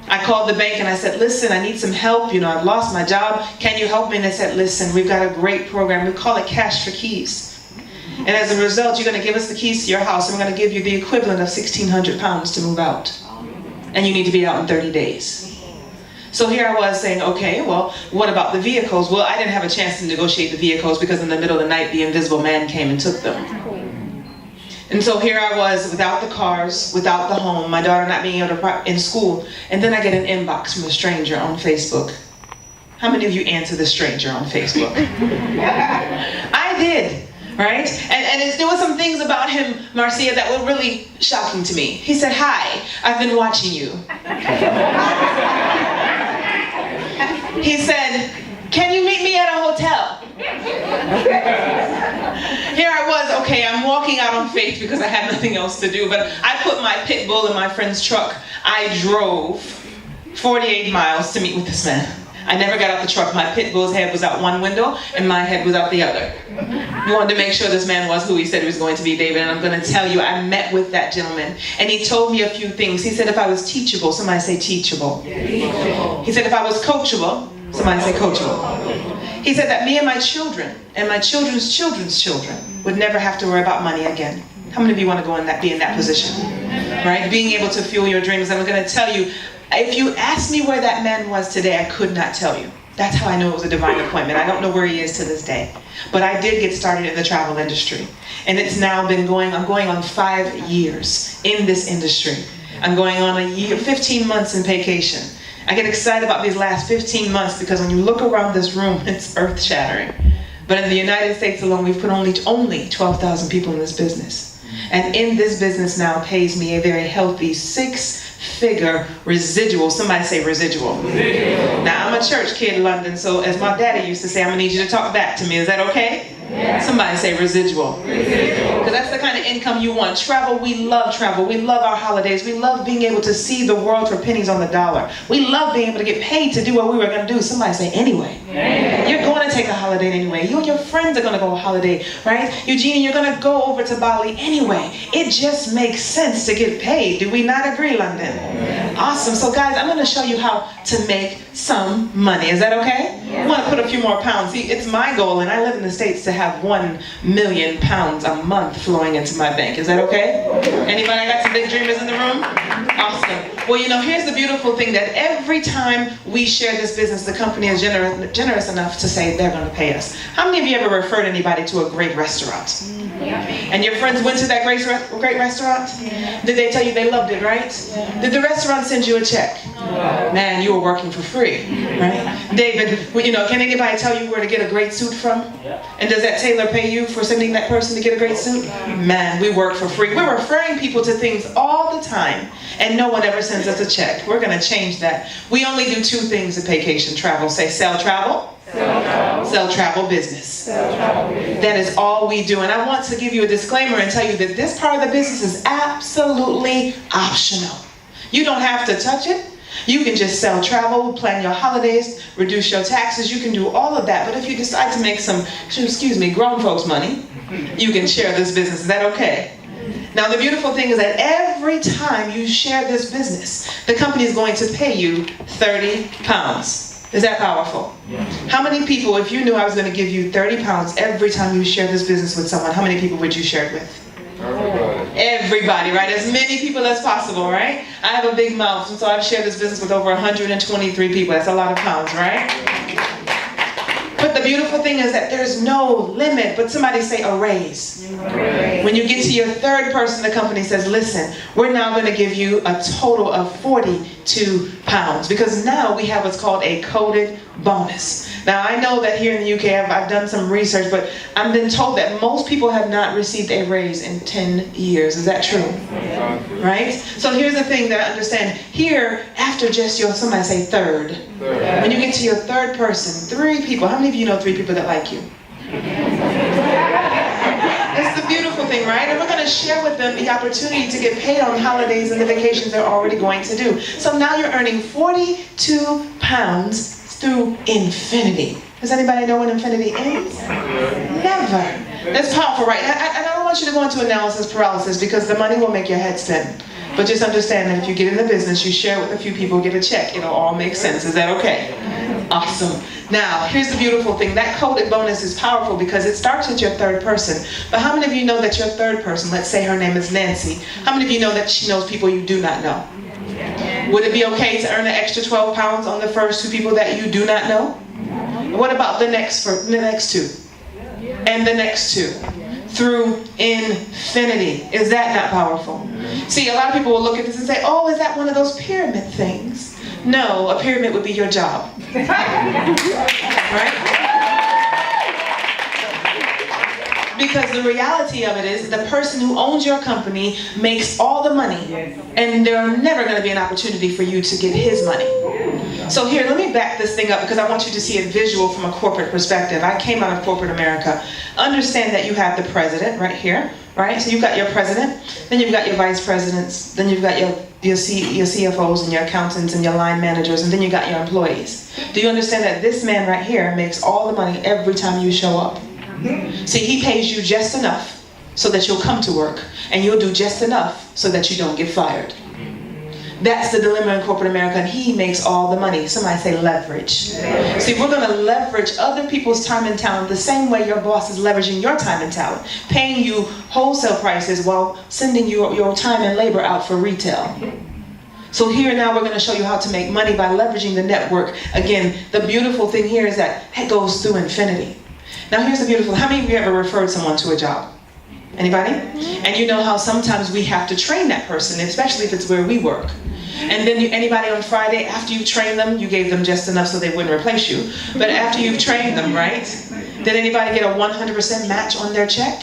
I called the bank and I said, listen, I need some help. You know, I've lost my job. Can you help me? And they said, listen, we've got a great program. We call it Cash for Keys. And as a result, you're going to give us the keys to your house and we're going to give you the equivalent of 1,600 pounds to move out. And you need to be out in 30 days. So here I was saying, okay, well, what about the vehicles? Well, I didn't have a chance to negotiate the vehicles because in the middle of the night, the invisible man came and took them. And so here I was without the cars, without the home, my daughter not being able to in school, and then I get an inbox from a stranger on Facebook. How many of you answer the stranger on Facebook? I did, right? And there were some things about him, Marcia, that were really shocking to me. He said, "Hi, I've been watching you." He said, "Can you meet me at a hotel?" Here I was, okay, I'm walking out on faith because I had nothing else to do, but I put my pit bull in my friend's truck. I drove 48 miles to meet with this man. I never got out the truck. My pit bull's head was out one window and my head was out the other. We wanted to make sure this man was who he said he was going to be, David, and I'm going to tell you, I met with that gentleman and he told me a few things. He said if I was teachable, somebody say teachable. He said if I was coachable, somebody say coachable. He said that me and my children and my children's children's children would never have to worry about money again. How many of you want to go in that, be in that position? Right? Being able to fuel your dreams. And I'm going to tell you, if you asked me where that man was today, I could not tell you. That's how I know it was a divine appointment. I don't know where he is to this day. But I did get started in the travel industry. And it's now been I'm going on 5 years in this industry. I'm going on 15 months in Paycation. I get excited about these last 15 months because when you look around this room, it's earth-shattering. But in the United States alone, we've put only 12,000 people in this business. And in this business now pays me a very healthy 6-figure residual. Somebody say residual. Now, I'm a church kid in London, so as my daddy used to say, I'm going to need you to talk back to me. Is that okay? Yeah. Somebody say residual. Because that's the kind of income you want. Travel, we love travel. We love our holidays. We love being able to see the world for pennies on the dollar. We love being able to get paid to do what we were going to do. Somebody say anyway. Yeah. You're going to take a holiday anyway. You and your friends are going to go on a holiday, right? Eugenie, you're going to go over to Bali anyway. It just makes sense to get paid. Do we not agree, London? Yeah. Awesome. So guys, I'm going to show you how to make some money. Is that okay? Yeah. I want to put a few more pounds. See, it's my goal, and I live in the States, to have 1 million pounds a month flowing into my bank. Is that okay? Anybody? I got some big dreamers in the room? Awesome. Well, you know, here's the beautiful thing, that every time we share this business, the company is generous enough to say they're going to pay us. How many of you ever referred anybody to a great restaurant? Yeah. And your friends went to that great restaurant? Yeah. Did they tell you they loved it, right? Yeah. Did the restaurant send you a check? No. Man, you were working for free, right? David, well, you know, can anybody tell you where to get a great suit from? Yeah. And does that tailor pay you for sending that person to get a great suit? Man, we work for free. We're referring people to things all the time, and no one ever sends us a check. We're going to change that. We only do 2 things at Paycation Travel. Say sell travel. Sell travel business. Sell travel business. That is all we do. And I want to give you a disclaimer and tell you that this part of the business is absolutely optional. You don't have to touch it. You can just sell travel, plan your holidays, reduce your taxes. You can do all of that. But if you decide to make some, grown folks money, you can share this business. Is that okay? Now, the beautiful thing is that every time you share this business, the company is going to pay you 30 pounds. Is that powerful? Yeah. How many people, if you knew I was going to give you 30 pounds every time you share this business with someone, how many people would you share it with? Everybody, right? As many people as possible, right? I have a big mouth, and so I've shared this business with over 123 people. That's a lot of pounds, right? But the beautiful thing is that there's no limit. But somebody say a raise. When you get to your 3rd person, the company says, listen, we're now going to give you a total of 42 pounds. Because now we have what's called a coded bonus. Now, I know that here in the UK, I've done some research, but I've been told that most people have not received a raise in 10 years. Is that true? Right? So here's the thing that I understand. Here, after just somebody say third. When you get to your 3rd person, 3 people. How many of you know 3 people that like you? That's the beautiful thing, right? And we're going to share with them the opportunity to get paid on holidays and the vacations they're already going to do. So now you're earning 42 pounds through infinity. Does anybody know what infinity is? Never. That's powerful, right? And I don't want you to go into analysis paralysis because the money will make your head spin. But just understand that if you get in the business, you share with a few people, get a check, it'll all make sense. Is that okay? Awesome. Now, here's the beautiful thing. That coded bonus is powerful because it starts with your 3rd person. But how many of you know that your 3rd person, let's say her name is Nancy, how many of you know that she knows people you do not know? Would it be okay to earn an extra 12 pounds on the first 2 people that you do not know? What about the next 2? And the next 2? through infinity. Is that not powerful? See, a lot of people will look at this and say, oh, is that one of those pyramid things? No, a pyramid would be your job. Right? Because the reality of it is the person who owns your company makes all the money, and there's never going to be an opportunity for you to get his money. So here, let me back this thing up because I want you to see it visual from a corporate perspective. I came out of corporate America. Understand that you have the president right here, right? So you've got your president, then you've got your vice presidents, then you've got your CFOs and your accountants and your line managers, and then you got your employees. Do you understand that this man right here makes all the money every time you show up? See, he pays you just enough so that you'll come to work, and you'll do just enough so that you don't get fired. That's the dilemma in corporate America, and he makes all the money. Somebody say leverage. See, we're going to leverage other people's time and talent the same way your boss is leveraging your time and talent, paying you wholesale prices while sending your time and labor out for retail. So here now we're going to show you how to make money by leveraging the network. Again, the beautiful thing here is that it goes through infinity. Now here's the beautiful, how many of you ever referred someone to a job? Anybody? And you know how sometimes we have to train that person, especially if it's where we work. And then anybody on Friday, after you train them, you gave them just enough so they wouldn't replace you. But after you've trained them, right? Did anybody get a 100% match on their check?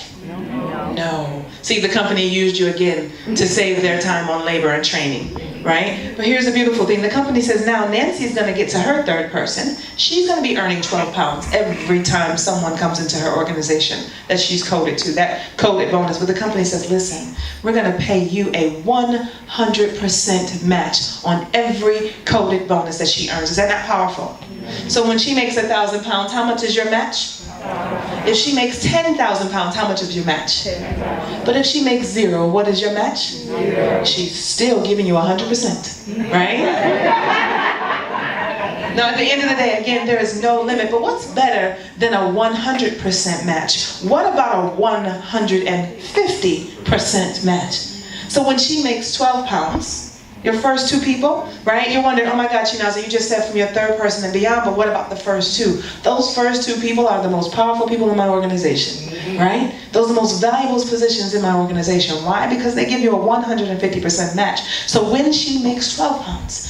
No. See, the company used you again to save their time on labor and training, right? But here's the beautiful thing. The company says now Nancy's going to get to her third person. She's going to be earning 12 pounds every time someone comes into her organization that she's coded to, that coded bonus. But the company says, listen, we're going to pay you a 100% match on every coded bonus that she earns. Is that not powerful? So when she makes 1,000 pounds, how much is your match? If she makes 10,000 pounds, how much is your match? But if she makes 0, what is your match? She's still giving you 100%, right? Now at the end of the day, again, there is no limit, but what's better than a 100% match? What about a 150% match? So when she makes 12 pounds, your first 2 people, right? You're wondering, oh my God, Chinaza, you just said from your third person and beyond, but what about the first 2? Those first 2 people are the most powerful people in my organization, right? Those are the most valuable positions in my organization. Why? Because they give you a 150% match. So when she makes 12 pounds,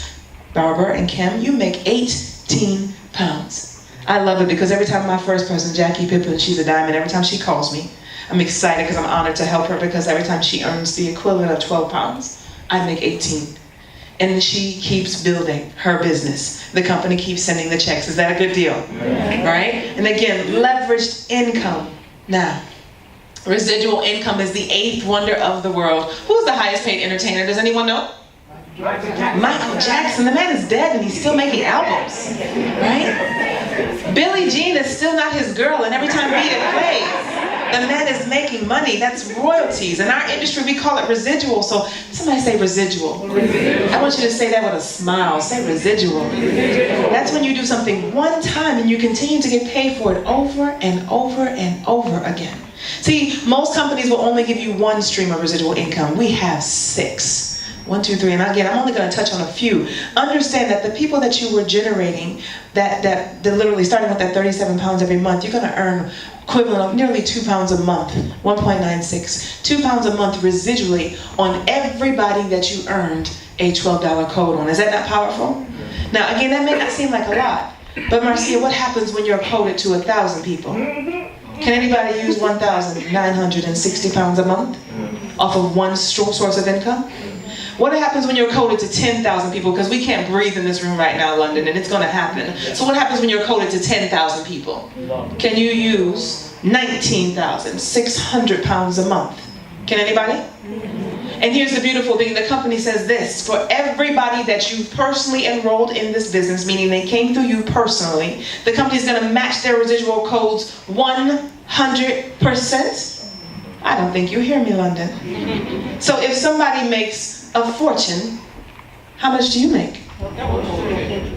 Barbara and Kim, you make 18 pounds. I love it because every time my first person, Jackie Pippin, she's a diamond, every time she calls me, I'm excited because I'm honored to help her because every time she earns the equivalent of 12 pounds, I make 18. And she keeps building her business. The company keeps sending the checks. Is that a good deal? Right? And again, leveraged income. Now, residual income is the 8th wonder of the world. Who's the highest paid entertainer? Does anyone know? Michael Jackson. The man is dead and he's still making albums. Right? Billie Jean is still not his girl, and every time Beat It plays, the man is making money. That's royalties. In our industry, we call it residual. So somebody say residual. I want you to say that with a smile. Say residual. That's when you do something one time and you continue to get paid for it over and over and over again. See, most companies will only give you one stream of residual income. We have 6. 1, 2, 3, and again, I'm only going to touch on a few. Understand that the people that you were generating, that literally starting with that 37 pounds every month, you're going to earn equivalent of nearly 2 pounds a month, 1.96, 2 pounds a month residually on everybody that you earned a $12 code on. Is that not powerful? Now, again, that may not seem like a lot, but Marcia, what happens when you're coded to 1,000 people? Can anybody use 1,960 pounds a month off of one source of income? What happens when you're coded to 10,000 people? Because we can't breathe in this room right now, London, and it's going to happen. So what happens when you're coded to 10,000 people? Can you use 19,600 pounds a month? Can anybody? And here's the beautiful thing. The company says this: for everybody that you've personally enrolled in this business, meaning they came through you personally, the company's going to match their residual codes 100%. I don't think you hear me, London. So if somebody makes a fortune, how much do you make?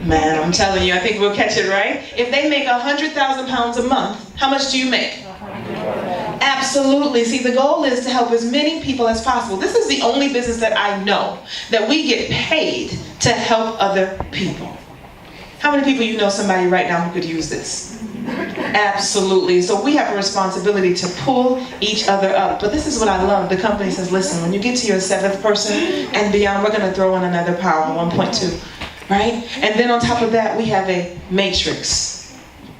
Man, I'm telling you, I think we'll catch it, right? If they make 100,000 pounds a month, how much do you make? Absolutely. See, the goal is to help as many people as possible. This is the only business that I know that we get paid to help other people. How many people you know somebody right now who could use this? Absolutely. So we have a responsibility to pull each other up. But this is what I love. The company says, listen, when you get to your 7th person and beyond, we're going to throw in another power, 1.2. Right? And then on top of that, we have a matrix.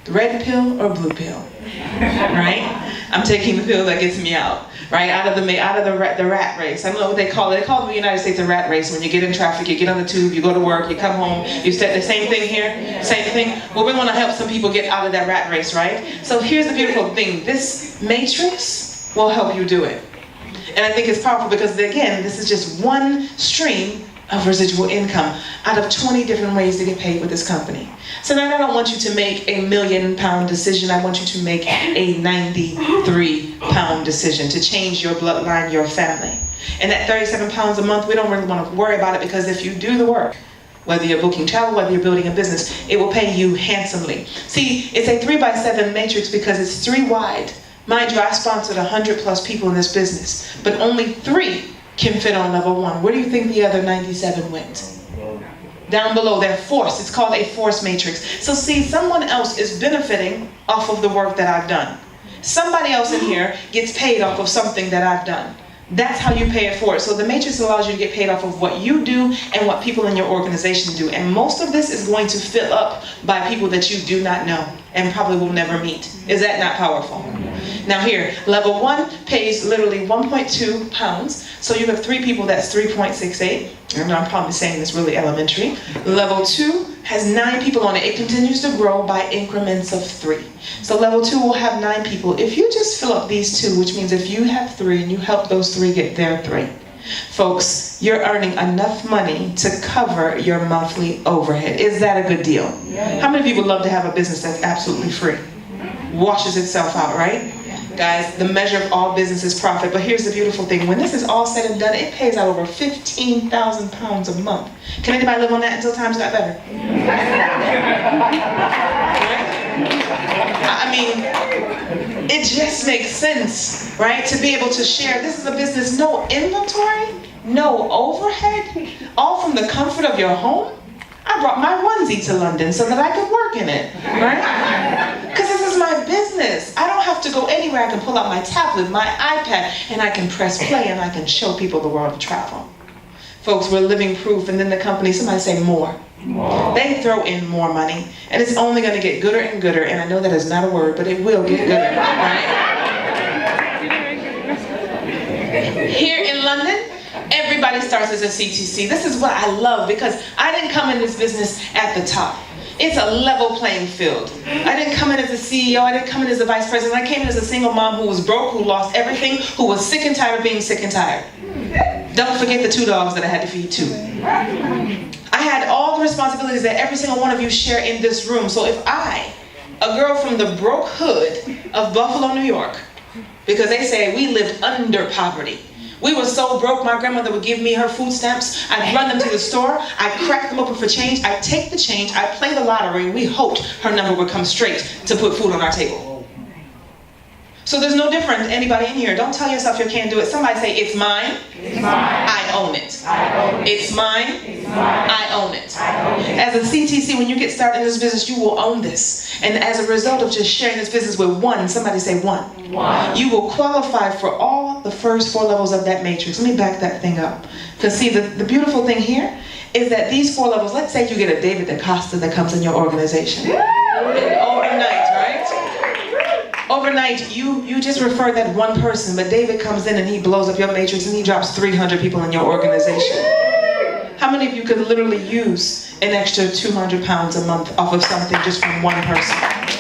Red pill or blue pill? Right? I'm taking the pill that gets me out. Right? Out of the rat race. I don't know what they call it. They call it in the United States a rat race. When you get in traffic, you get on the tube, you go to work, you come home, you stay the same thing here, same thing. Well, we want to help some people get out of that rat race, right? So here's the beautiful thing. This matrix will help you do it. And I think it's powerful because, again, this is just one stream of residual income out of 20 different ways to get paid with this company. So now I don't want you to make a £1 million decision. I want you to make a 93-pound decision to change your bloodline, your family. And at 37 pounds a month, we don't really want to worry about it because if you do the work, whether you're booking travel, whether you're building a business, it will pay you handsomely. See, it's a 3x7 matrix because it's 3 wide. Mind you, I sponsored 100+ people in this business, but only 3 can fit on level 1. Where do you think the other 97 went? Down below, they're forced. It's called a force matrix. So see, someone else is benefiting off of the work that I've done. Somebody else in here gets paid off of something that I've done. That's how you pay it forward. So the matrix allows you to get paid off of what you do and what people in your organization do. And most of this is going to fill up by people that you do not know and probably will never meet. Is that not powerful? Now here, level 1 pays literally 1.2 pounds. So you have 3 people, that's 3.68. And I'm probably saying this really elementary. Level 2 has 9 people on it. It continues to grow by increments of 3. So level 2 will have 9 people. If you just fill up these 2, which means if you have 3 and you help those 3 get their 3, folks, you're earning enough money to cover your monthly overhead. Is that a good deal? How many of you would love to have a business that's absolutely free? Washes itself out, right? Guys, the measure of all business is profit. But here's the beautiful thing. When this is all said and done, it pays out over 15,000 pounds a month. Can anybody live on that until times got better? I mean, it just makes sense, right? To be able to share. This is a business, no inventory, no overhead, all from the comfort of your home. I brought my onesie to London so that I could work in it, right? Because this is my business. I don't have to go anywhere. I can pull out my tablet, my iPad, and I can press play and I can show people the world of travel. Folks, we're living proof. And then the company, somebody say more. They throw in more money, and it's only going to get gooder and gooder. And I know that is not a word, but it will get gooder, right? Here in London, everybody starts as a CTC. This is what I love because I didn't come in this business at the top. It's a level playing field. I didn't come in as a CEO. I didn't come in as a vice president. I came in as a single mom who was broke, who lost everything, who was sick and tired of being sick and tired. Don't forget the 2 dogs that I had to feed too. I had all the responsibilities that every single one of you share in this room. So if I, a girl from the broke hood of Buffalo, New York, because they say we lived under poverty. We were so broke, my grandmother would give me her food stamps. I'd run them to the store. I'd crack them open for change. I'd take the change. I'd play the lottery. And we hoped her number would come straight to put food on our table. So there's no difference. Anybody in here, don't tell yourself you can't do it. Somebody say, it's mine. It's mine. I own it. I own it. It's mine. It's mine. I own it. I own it. As a CTC, when you get started in this business, you will own this. And as a result of just sharing this business with one, somebody say one. One. You will qualify for all the first 4 levels of that matrix. Let me back that thing up. Because see, the beautiful thing here is that these 4 levels, let's say you get a David DaCosta that comes in your organization. And overnight, right? Overnight, you just refer that one person, but David comes in and he blows up your matrix and he drops 300 people in your organization. How many of you could literally use an extra 200 pounds a month off of something just from one person,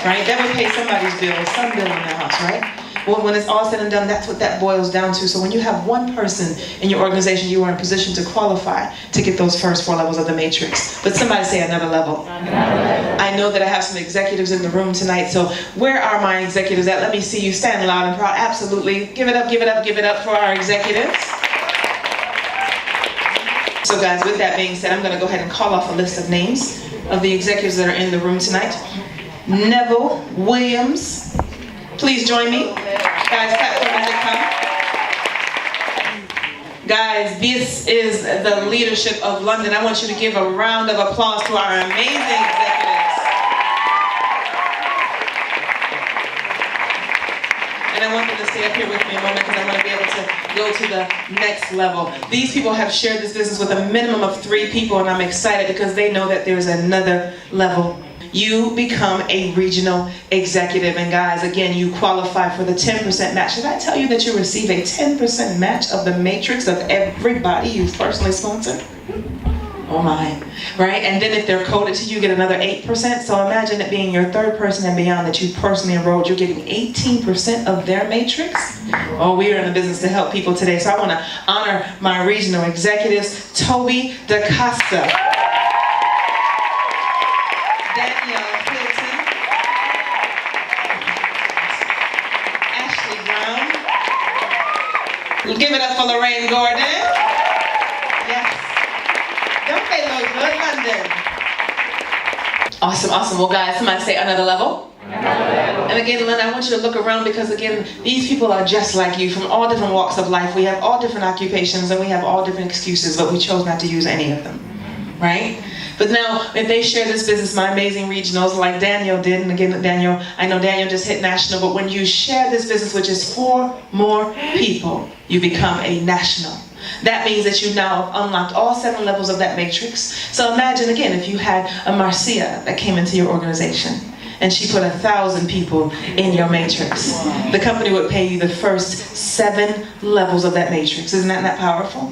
right? That would pay somebody's bill, some bill in the house, right? Well, when it's all said and done, that's what that boils down to. So when you have one person in your organization, you are in position to qualify to get those first 4 levels of the matrix. But somebody say another level. I know that I have some executives in the room tonight, so where are my executives at? Let me see you stand loud and proud. Absolutely. Give it up, give it up, give it up for our executives. So guys, with that being said, I'm going to go ahead and call off a list of names of the executives that are in the room tonight. Neville Williams. Please join me. Guys, clap for me as they come. Guys, this is the leadership of London. I want you to give a round of applause to our amazing executives. stay up here with me a moment because I want to be able to go to the next level. These people have shared this business with a minimum of 3 people, and I'm excited because they know that there's another level. You become a regional executive, and guys, again, you qualify for the 10% match. Did I tell you that you receive a 10% match of the matrix of everybody you've personally sponsored? Oh my, right? And then if they're coded to you, get another 8%. So imagine it being your 3rd person and beyond that you personally enrolled. You're getting 18% of their matrix. Oh, we are in the business to help people today. So I want to honor my regional executives, Toby DaCosta, Danielle Hilton, Ashley Brown. Give it up for Lorraine Gordon. Yes. Don't they look good, London? Awesome, awesome. Well, guys, somebody say another level. And again, Lynn, I want you to look around because, again, these people are just like you from all different walks of life. We have all different occupations and we have all different excuses, but we chose not to use any of them, right? But now, if they share this business, my amazing regionals, like Daniel did, and again, Daniel, I know Daniel just hit national, but when you share this business, which is 4 more people, you become a national. That means that you now have unlocked all 7 levels of that matrix. So imagine again, if you had a Marcia that came into your organization and she put 1,000 people in your matrix. The company would pay you the first 7 levels of that matrix. Isn't that powerful?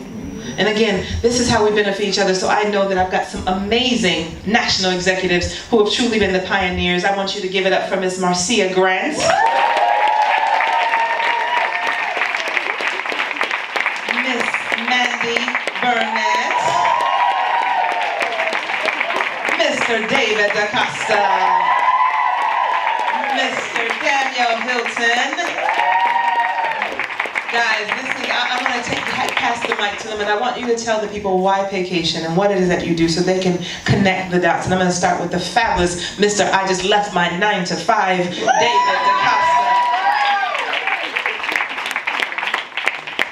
And again, this is how we benefit each other. So I know that I've got some amazing national executives who have truly been the pioneers. I want you to give it up for Miss Marcia Grant. Burnett, Mr. David DaCosta, Mr. Daniel Hilton. Guys, I'm going to pass the mic to them, and I want you to tell the people why Paycation and what it is that you do so they can connect the dots. And I'm going to start with the fabulous Mr. I just left my 9 to 5, David DaCosta.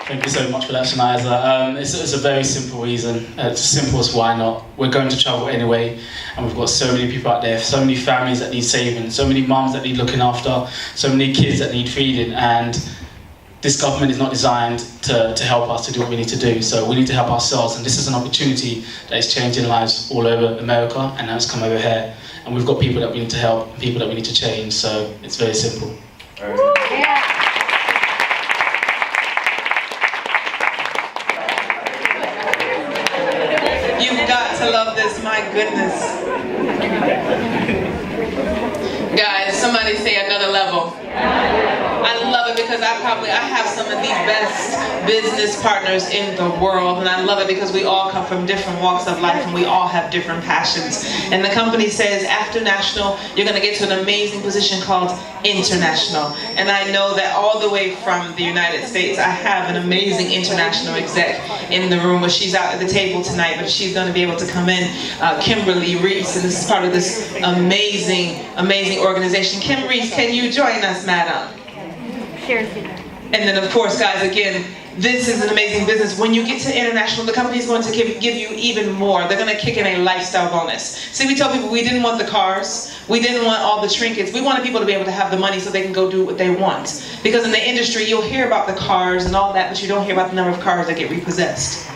Thank you so much for that, Shaniza. It's a very simple reason. It's simple as why not. We're going to travel anyway, and we've got so many people out there, so many families that need saving, so many mums that need looking after, so many kids that need feeding, and this government is not designed to help us to do what we need to do. So we need to help ourselves, and this is an opportunity that is changing lives all over America, and now it's come over here. And we've got people that we need to help, and people that we need to change, so it's very simple. Yeah. You've got to love this, my goodness. Guys, somebody say another level. I love it because I have some of the best business partners in the world, and I love it because we all come from different walks of life and we all have different passions. And the company says after national, you're going to get to an amazing position called international. And I know that all the way from the United States, I have an amazing international exec in the room, where she's out at the table tonight, but she's going to be able to come in, Kimberly Reese, and this is part of this amazing organization. Kim Reese, can you join us, madam? Sure. And then of course, guys, again, this is an amazing business. When you get to international, the company is going to give you even more. They're going to kick in a lifestyle bonus. See, we tell people we didn't want the cars. We didn't want all the trinkets. We wanted people to be able to have the money so they can go do what they want. Because in the industry, you'll hear about the cars and all that, but you don't hear about the number of cars that get repossessed.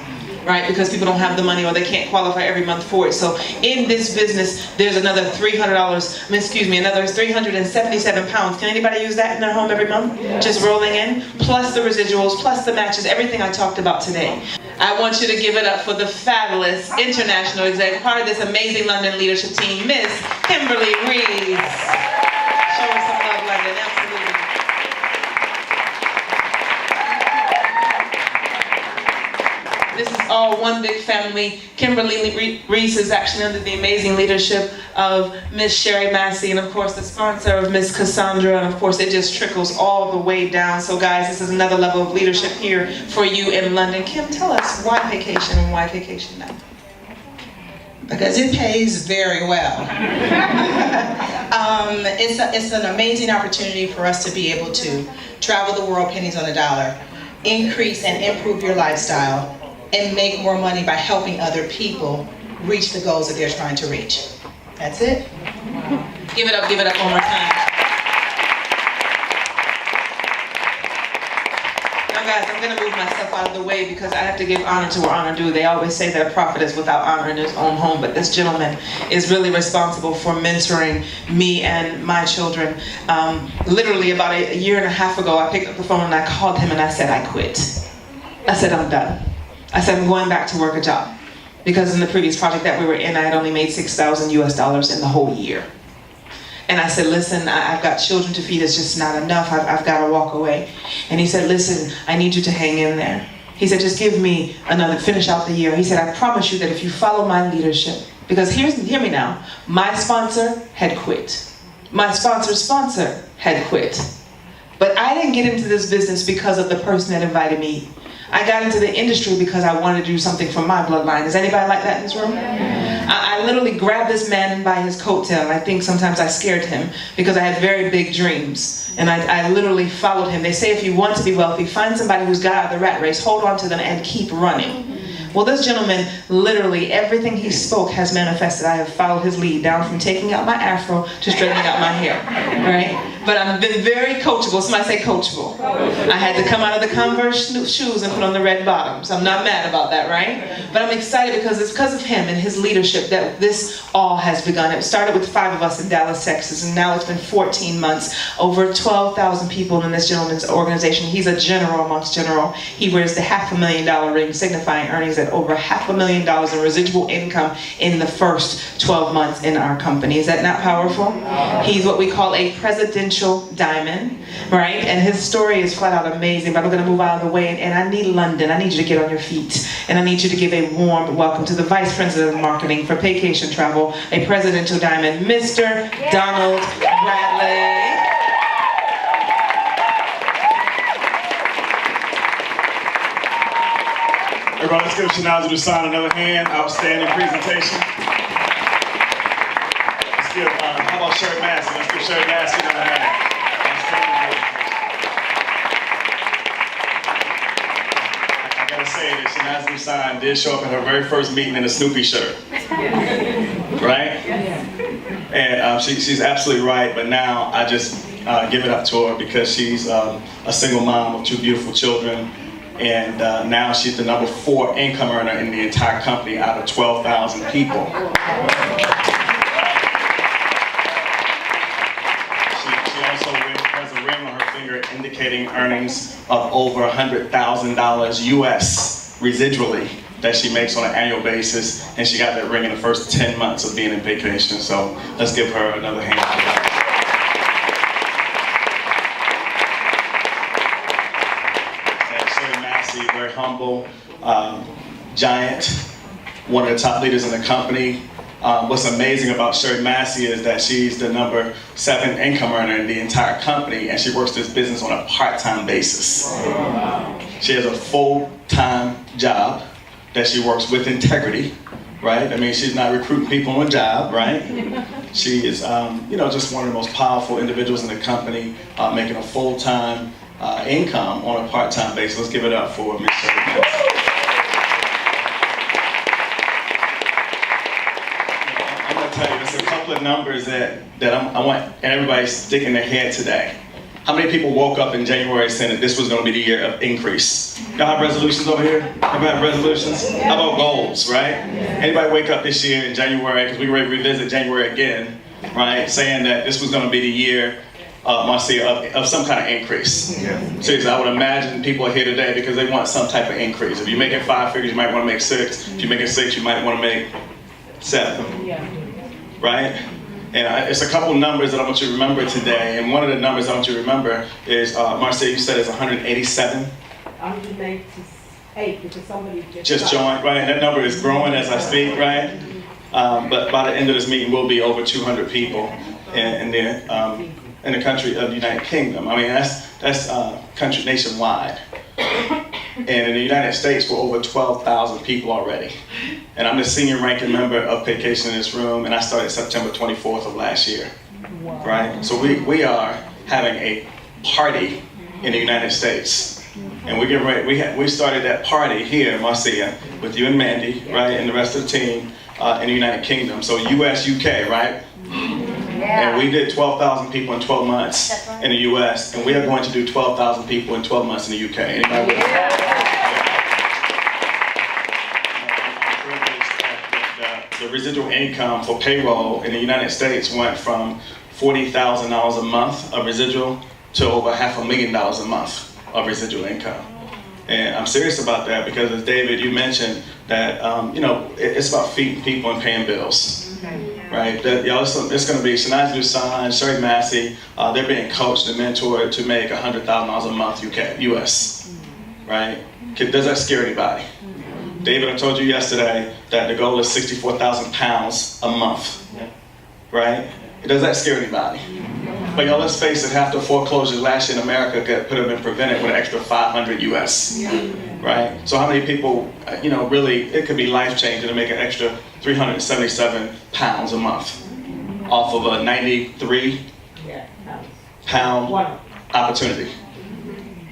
Right? Because people don't have the money or they can't qualify every month for it. So in this business, there's another another 377 pounds. Can anybody use that in their home every month? Just rolling in, plus the residuals, plus the matches, everything I talked about today. I want you to give it up for the fabulous international exec, part of this amazing London leadership team, Miss Kimberly Reese. Show her some love, London. Absolutely. This is all one big family. Kimberly Reese is actually under the amazing leadership of Miss Sherry Massey, and of course the sponsor of Miss Cassandra, and of course it just trickles all the way down. So guys, this is another level of leadership here for you in London. Kim, tell us why Paycation and why Paycation now? Because it pays very well. It's an amazing opportunity for us to be able to travel the world pennies on a dollar, increase and improve your lifestyle, and make more money by helping other people reach the goals that they're trying to reach. That's it. Give it up one more time. guys, I'm going to move myself out of the way because I have to give honor to where honor due. They always say that a prophet is without honor in his own home, but this gentleman is really responsible for mentoring me and my children. Literally about a year and a half ago, I picked up the phone and I called him and I said, I quit. I said, I'm done. I said, I'm going back to work a job. Because in the previous project that we were in, I had only made $6,000 US in the whole year. And I said, listen, I've got children to feed, it's just not enough, I've got to walk away. And he said, listen, I need you to hang in there. He said, just give me finish out the year. He said, I promise you that if you follow my leadership, because hear me now, my sponsor had quit. My sponsor's sponsor had quit. But I didn't get into this business because of the person that invited me. I got into the industry because I wanted to do something for my bloodline. Is anybody like that in this room? I literally grabbed this man by his coattail. I think sometimes I scared him because I had very big dreams. And I literally followed him. They say if you want to be wealthy, find somebody who's got out of the rat race, hold on to them and keep running. Well, this gentleman, literally everything he spoke has manifested. I have followed his lead, down from taking out my afro to straightening out my hair, right? But I've been very coachable. Somebody say coachable. I had to come out of the Converse shoes and put on the red bottoms. I'm not mad about that, right? But I'm excited because it's because of him and his leadership that this all has begun. It started with 5 of us in Dallas, Texas, and now it's been 14 months. Over 12,000 people in this gentleman's organization. He's a general amongst general. He wears the $500,000 ring, signifying earnings at over $500,000 in residual income in the first 12 months in our company. Is that not powerful? He's what we call a presidential diamond, right? And his story is flat out amazing, but I'm going to move out of the way, and I need London. I need you to get on your feet, and I need you to give a warm welcome to the Vice President of Marketing for Paycation Travel, a presidential diamond, Mr. Donald Bradley. Everybody, let's give Shanaza Dusan another hand. Outstanding presentation. Let's give, how about Sherry Massey? Let's give Sherry Massey another hand. I gotta say that Shanaza Dusan did show up at her very first meeting in a Snoopy shirt. Right? And she's absolutely right, but now I just give it up to her because she's a single mom of 2 beautiful children. And now she's the number 4 income earner in the entire company out of 12,000 people. She also has a ring on her finger indicating earnings of over $100,000 US residually that she makes on an annual basis. And she got that ring in the first 10 months of being in Paycation. So let's give her another hand. Very humble, giant, one of the top leaders in the company. What's amazing about Sherry Massey is that she's the number 7 income earner in the entire company, and she works this business on a part-time basis. She has a full-time job that she works with integrity, right? I mean, she's not recruiting people on a job, right? She is, just one of the most powerful individuals in the company, making a full-time income on a part-time basis. Let's give it up for Ms. Sherry Massey. I'm going to tell you, there's a couple of numbers that I want everybody to stick in their head today. How many people woke up in January saying that this was going to be the year of increase? Y'all have resolutions over here? Everybody have resolutions? How about goals, right? Anybody wake up this year in January, because we were ready to revisit January again, right? Saying that this was going to be the year Marcia, of some kind of increase. Seriously, I would imagine people are here today because they want some type of increase. If you're making 5 figures, you might want to make 6. If you're making 6, you might want to make 7. Right? And it's a couple numbers that I want you to remember today. And one of the numbers I want you to remember is, Marcia, you said it's 187? 188 because somebody just joined, right? And that number is growing as I speak, right? But by the end of this meeting, we'll be over 200 people in the country of the United Kingdom. I mean, that's country nationwide. And in the United States, we're over 12,000 people already. And I'm the senior ranking member of Paycation in this room, and I started September 24th of last year. Wow. Right? So we are having a party in the United States. And we get ready. We started that party here in Marcia with you and Mandy, right, and the rest of the team in the United Kingdom. So US, UK, right? And we did 12,000 people in 12 months in the US, and we are going to do 12,000 people in 12 months in the UK. Anybody with the residual income for payroll in the United States went from $40,000 a month of residual to over $500,000 a month of residual income. And I'm serious about that because, as David, you mentioned that, it's about feeding people and paying bills. Right? Y'all, it's going to be Shania Dusan, Sherry Massey, they're being coached and mentored to make $100,000 a month US. Right? Does that scare anybody? David, I told you yesterday that the goal is 64,000 pounds a month. Right? Does that scare anybody? But y'all, let's face it, half the foreclosures last year in America could have been prevented with an extra 500 US. Right? So how many people, really, it could be life-changing to make an extra 377 pounds a month off of a 93 pound opportunity.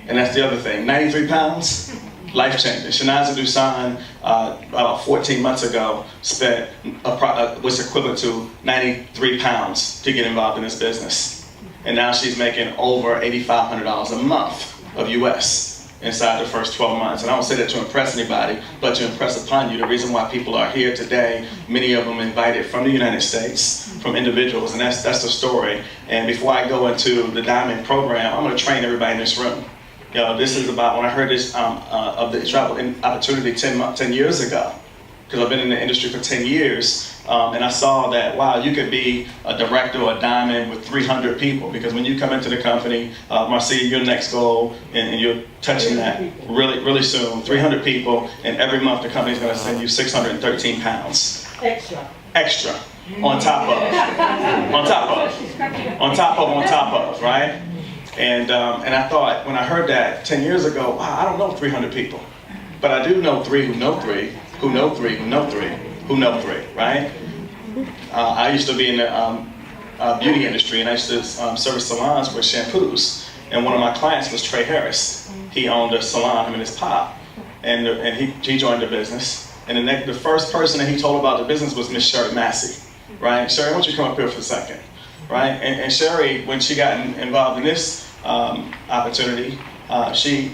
And that's the other thing, 93 pounds, life-changing. Shania Dusan, about 14 months ago, spent what's equivalent to 93 pounds to get involved in this business. And now she's making over $8,500 a month of US inside the first 12 months. And I don't say that to impress anybody, but to impress upon you the reason why people are here today, many of them invited from the United States, from individuals, and that's the story. And before I go into the Diamond program, I'm going to train everybody in this room. This is about, when I heard this of the travel opportunity 10 years ago, because I've been in the industry for 10 years, and I saw that, wow, you could be a director or a diamond with 300 people, because when you come into the company, Marcia, your next goal, and you're touching that really, really soon, 300 people, and every month the company's going to send you 613 pounds. Extra. On top of, right? And I thought, when I heard that 10 years ago, wow, I don't know 300 people, but I do know 3 who know 3, who know 3, who know 3, who know 3, right? I used to be in the beauty industry, and I used to service salons with shampoos. And one of my clients was Trey Harris. He owned a salon, him and his pop, and he joined the business. And the first person that he told about the business was Miss Sherry Massey, right? Sherry, why don't you come up here for a second, right? And Sherry, when she got involved in this opportunity, she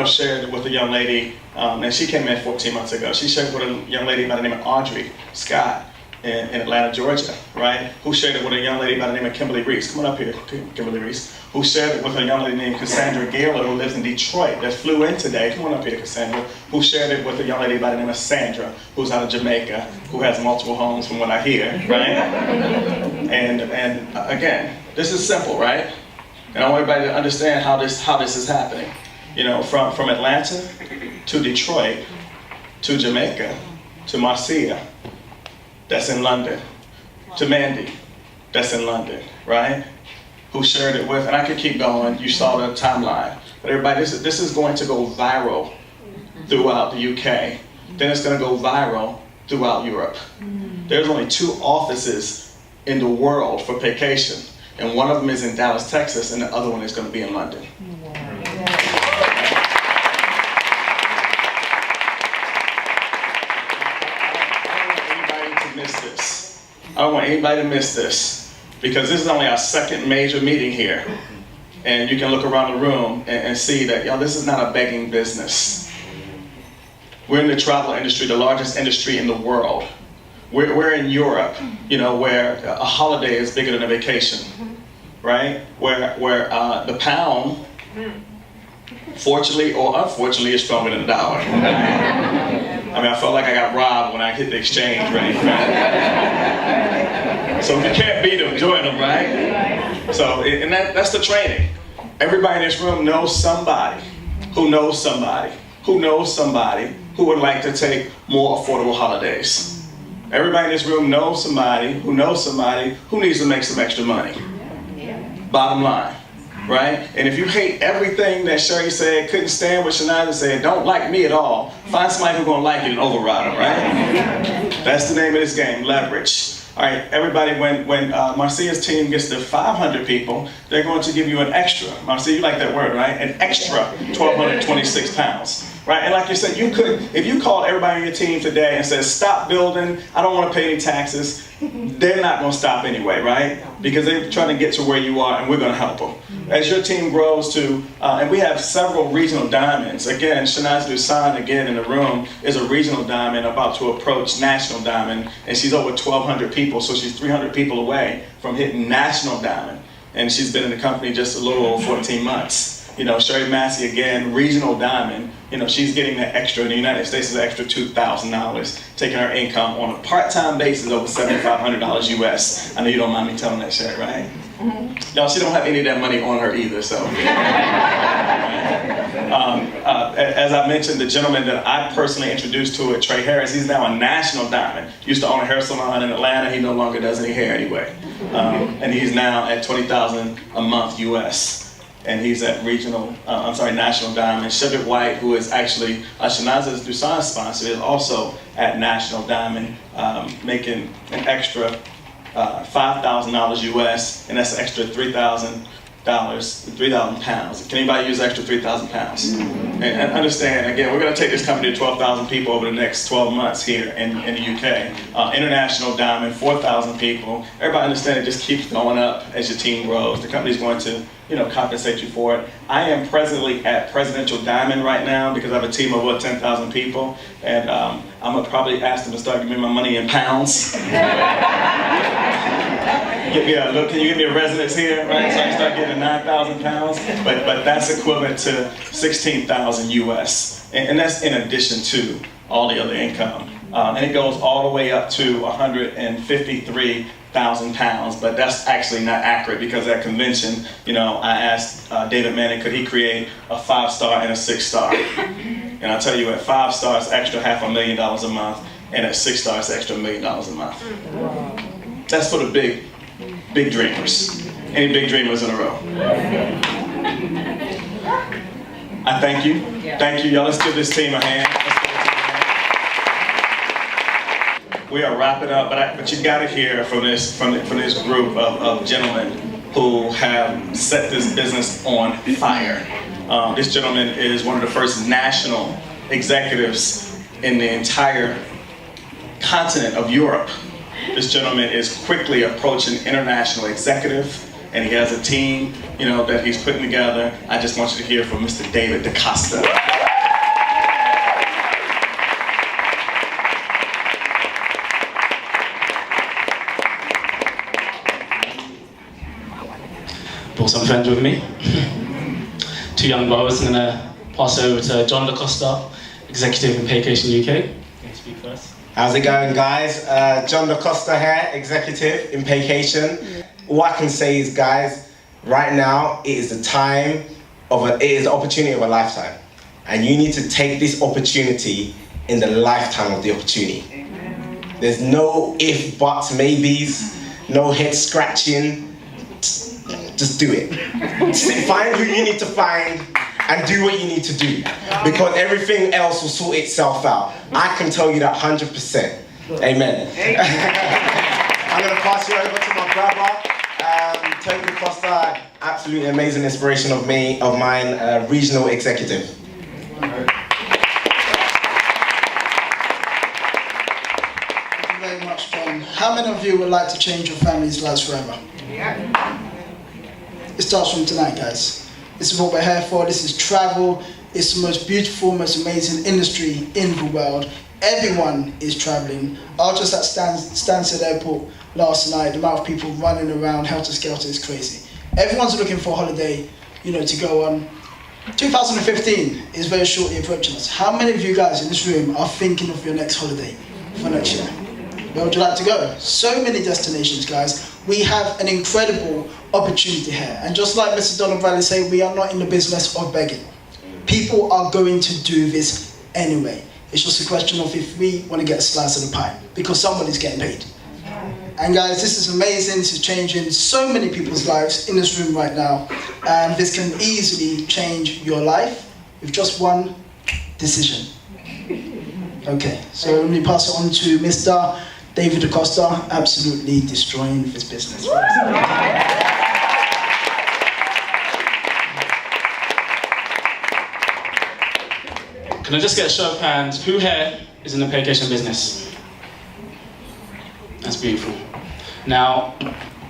shared with a young lady, and she came in 14 months ago. She shared with a young lady by the name of Audrey Scott in Atlanta, Georgia, right? Who shared it with a young lady by the name of Kimberly Reese. Come on up here, Kimberly Reese. Who shared it with a young lady named Cassandra Gaylor, who lives in Detroit, that flew in today. Come on up here, Cassandra. Who shared it with a young lady by the name of Sandra, who's out of Jamaica, who has multiple homes from what I hear, right? And again, this is simple, right? And I want everybody to understand how this is happening. From Atlanta to Detroit to Jamaica to Marcia, that's in London, to Mandy, that's in London, right? Who shared it with, and I could keep going, you saw the timeline. But everybody, this is going to go viral throughout the UK. Then it's going to go viral throughout Europe. There's only 2 offices in the world for Paycation, and one of them is in Dallas, Texas, and the other one is going to be in London. I don't want anybody to miss this, because this is only our second major meeting here. And you can look around the room and see that, this is not a begging business. We're in the travel industry, the largest industry in the world. We're in Europe, where a holiday is bigger than a vacation, right? Where the pound, fortunately or unfortunately, is stronger than the dollar. I felt like I got robbed when I hit the exchange rate. So if you can't beat them, join them, right? So, and that's the training. Everybody in this room knows somebody who knows somebody who knows somebody who would like to take more affordable holidays. Everybody in this room knows somebody who needs to make some extra money. Bottom line. Right? And if you hate everything that Sherry said, couldn't stand what Shania said, don't like me at all, find somebody who's going to like you and override them, right? That's the name of this game, leverage. All right, everybody, when Marcia's team gets to 500 people, they're going to give you an extra, Marcia, you like that word, right? An extra 1,226 pounds. right? And like you said, you could, if you called everybody on your team today and said, stop building, I don't want to pay any taxes, they're not going to stop anyway, right? Because they're trying to get to where you are, and we're going to help them. As your team grows to, and we have several regional diamonds. Again, Shanaza Dusan, again in the room, is a regional diamond about to approach national diamond, and she's over 1,200 people, so she's 300 people away from hitting national diamond. And she's been in the company just a little over 14 months. You know, Sherry Massey, again, regional diamond, you know, she's getting that extra, in the United States, is an extra $2,000, taking her income on a part-time basis over $7,500 US. I know you don't mind me telling that, Sherry, right? Y'all, she don't have any of that money on her either, so. As I mentioned, the gentleman that I personally introduced to it, Trey Harris, he's now a national diamond. Used to own a hair salon in Atlanta. He no longer does any hair anyway. And he's now at $20,000 a month US. And he's at national diamond. Shevit White, who is actually Shanaza Dusan's sponsor, is also at national diamond, making an extra $5,000 US, and that's an extra $3,000, 3,000 pounds. Can anybody use extra 3,000 pounds? And understand, again, we're going to take this company to 12,000 people over the next 12 months here in the UK. International diamond, 4,000 people. Everybody understand it just keeps going up as your team grows. The company's going to, you know, compensate you for it. I am presently at Presidential Diamond right now because I have a team of over 10,000 people, and I'm going to probably ask them to start giving me my money in pounds. Can you give me a residence here, right? So I can start getting 9,000 pounds, but that's equivalent to 16,000 US, and that's in addition to all the other income, and it goes all the way up to 153,000 pounds, but that's actually not accurate because at convention, you know, I asked David Manning, could he create a 5-star and a 6-star? And I'll tell you, at 5-star, it's extra $500,000 a month, and at 6-star, it's extra $1 million a month. That's for the big dreamers. Any big dreamers in a row? I thank you. Thank you. Y'all, let's give this team a hand. We are wrapping up, but you got to hear from this group of gentlemen who have set this business on fire. This gentleman is one of the first national executives in the entire continent of Europe. This gentleman is quickly approaching international executive, and he has a team, you know, that he's putting together. I just want you to hear from Mr. David DaCosta. Brought some friends with me. 2 young brothers. I'm going to pass it over to John DaCosta, executive in Paycation UK. Going to speak first. How's it going, guys? John DaCosta here, executive in Paycation. All I can say is, guys, right now it is the opportunity of a lifetime, and you need to take this opportunity in the lifetime of the opportunity. There's no if, buts, maybes, no head scratching. Just do it. Find who you need to find and do what you need to do, because everything else will sort itself out. I can tell you that 100%. Amen. I'm going to pass you over to my brother, Tony DaCosta, absolutely amazing inspiration of mine, regional executive. Thank you very much, John. How many of you would like to change your family's lives forever? Yeah. It starts from tonight, guys. This is what we're here for. This is travel. It's the most beautiful, most amazing industry in the world. Everyone is traveling. I was just at Stansted Airport last night. The amount of people running around, helter-skelter, is crazy. Everyone's looking for a holiday, you know, to go on. 2015 is very shortly approaching us. How many of you guys in this room are thinking of your next holiday for next year? Where would you like to go? So many destinations, guys. We have an incredible opportunity here. And just like Mr. Donald Bradley said, we are not in the business of begging. People are going to do this anyway. It's just a question of if we want to get a slice of the pie, because somebody's getting paid. And guys, this is amazing. This is changing so many people's lives in this room right now. And this can easily change your life with just one decision. Okay, so let me pass it on to Mr. David DaCosta, absolutely destroying this business. Can I just get a show of hands? Who here is in the paycation business? That's beautiful. Now,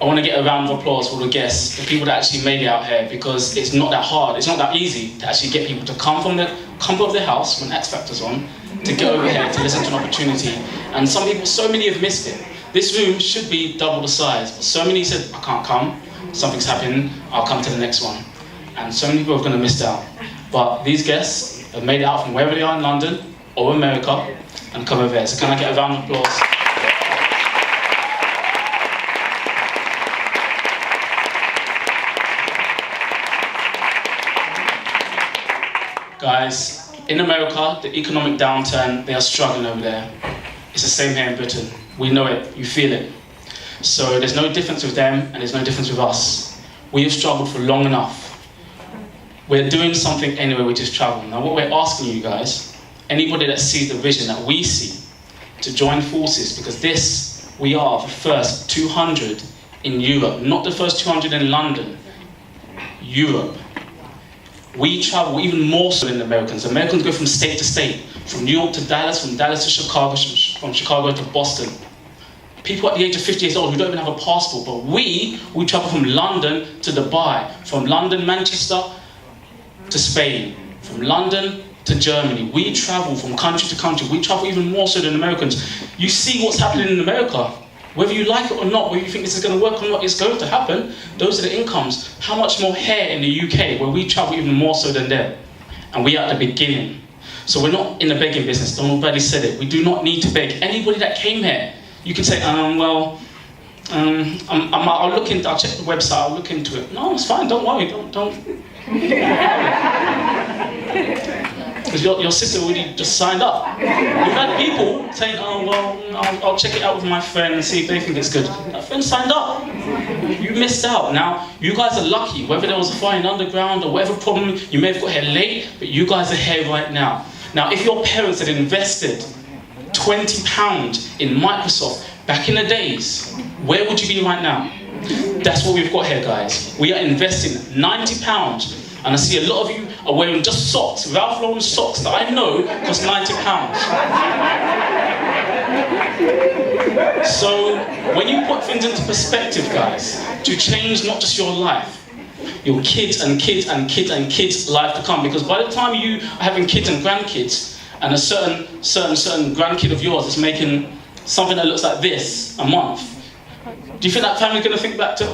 I want to get a round of applause for the guests, the people that actually made it out here, because it's not that hard, it's not that easy to actually get people to come from the comfort of their house when X Factor's on, to get over here to listen to an opportunity. And some people, so many have missed it. This room should be double the size, but so many said, I can't come, something's happening, I'll come to the next one. And so many people are going to miss out. But these guests have made it out from wherever they are in London or America and come over here. So can I get a round of applause? Guys, in America, the economic downturn, they are struggling over there. It's the same here in Britain. We know it, you feel it. So there's no difference with them and there's no difference with us. We have struggled for long enough. We're doing something anyway, which is travel. Now what we're asking you guys, anybody that sees the vision that we see, to join forces, because this, we are the first 200 in Europe, not the first 200 in London, Europe. We travel even more so than the Americans. Americans go from state to state, from New York to Dallas, from Dallas to Chicago, from Chicago to Boston. People at the age of 50 years old who don't even have a passport, but we travel from London to Dubai, from London, Manchester to Spain, from London to Germany. We travel from country to country. We travel even more so than Americans. You see what's happening in America. Whether you like it or not, whether you think this is going to work or not, it's going to happen. Those are the incomes. How much more here in the UK, where we travel even more so than them? And we are at the beginning. So we're not in the begging business. Donald Bradley said it. We do not need to beg. Anybody that came here, you can say, I'll look into, I'll check the website, I'll look into it. No, it's fine, don't worry, don't. Because your sister already just signed up. We've had people saying, I'll check it out with my friend and see if they think it's good. That friend signed up. You missed out. Now, you guys are lucky, whether there was a fire in underground or whatever problem, you may have got here late, but you guys are here right now. Now, if your parents had invested £20 in Microsoft back in the days, where would you be right now? That's what we've got here, guys. We are investing £90. And I see a lot of you are wearing just socks, Ralph Lauren socks that I know cost £90. So when you put things into perspective, guys, to change not just your life, your kids and kids and kids and kids' life to come. Because by the time you are having kids and grandkids, and a certain grandkid of yours is making something that looks like this a month, do you think that family's going to think back to,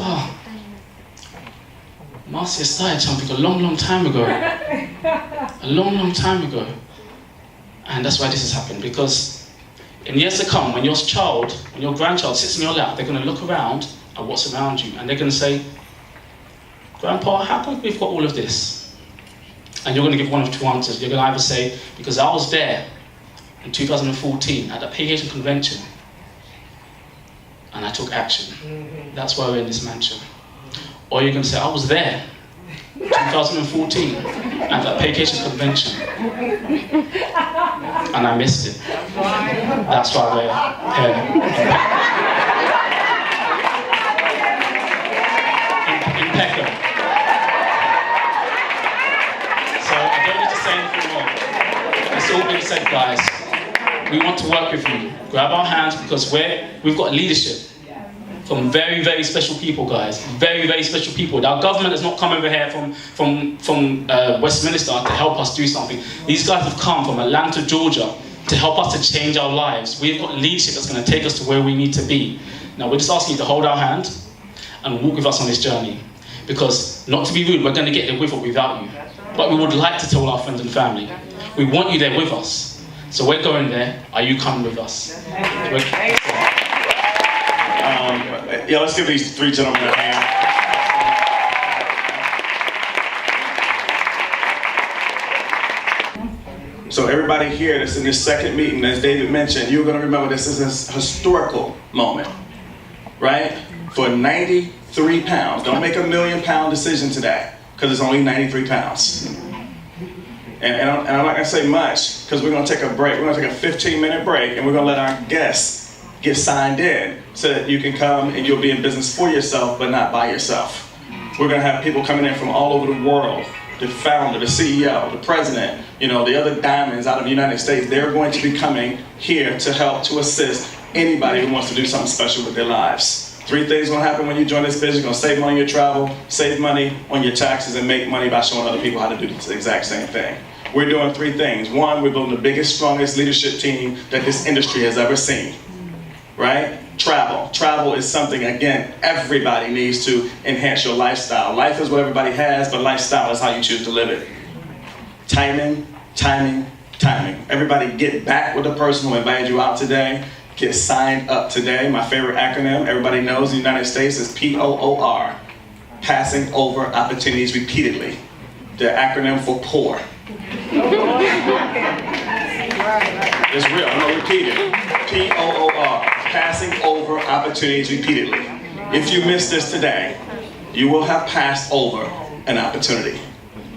Marcia started something a long time ago. A long time ago. And that's why this has happened, because in years to come, when your grandchild sits in your lap, they're going to look around at what's around you, and they're going to say, Grandpa, how come we've got all of this? And you're going to give one of two answers. You're going to either say, because I was there in 2014 at the Paycation Convention, and I took action. That's why we're in this mansion. Or you're going to say, I was there, 2014, at that Paycation Convention, and I missed it. That's why we're here. In Peckham. So I don't need to say anything more. It's all been said, guys. We want to work with you. Grab our hands, because we've got leadership from very, very special people, guys. Very, very special people. Our government has not come over here from Westminster to help us do something. These guys have come from Atlanta, Georgia, to help us to change our lives. We've got leadership that's going to take us to where we need to be. Now, we're just asking you to hold our hand and walk with us on this journey. Because, not to be rude, we're going to get there with or without you. But we would like to tell our friends and family. We want you there with us. So we're going there. Are you coming with us? Yeah, let's give these three gentlemen a hand. So everybody here that's in this second meeting, as David mentioned, you're going to remember this is a historical moment, right? For 93 pounds. Don't make a £1 million decision today, because it's only 93 pounds. And I'm not going to say much, because we're going to take a break. We're going to take a 15-minute break, and we're going to let our guests get signed in so that you can come and you'll be in business for yourself, but not by yourself. We're going to have people coming in from all over the world the founder, the CEO, the president, you know, the other diamonds out of the United States, they're going to be coming here to help, to assist anybody who wants to do something special with their lives. 3 things gonna happen when you join this business. You're gonna save money on your travel, save money on your taxes, and make money by showing other people how to do the exact same thing. We're doing 3 things. 1, we're building the biggest, strongest leadership team that this industry has ever seen, right? Travel. Travel is something, again, everybody needs to enhance your lifestyle. Life is what everybody has, but lifestyle is how you choose to live it. Timing, timing, timing. Everybody get back with the person who invited you out today. Get signed up today. My favorite acronym, everybody knows in the United States, is POOR. Passing over opportunities repeatedly. The acronym for POOR. It's real, I'm gonna repeat it. POOR. Passing over opportunities repeatedly. If you miss this today, you will have passed over an opportunity.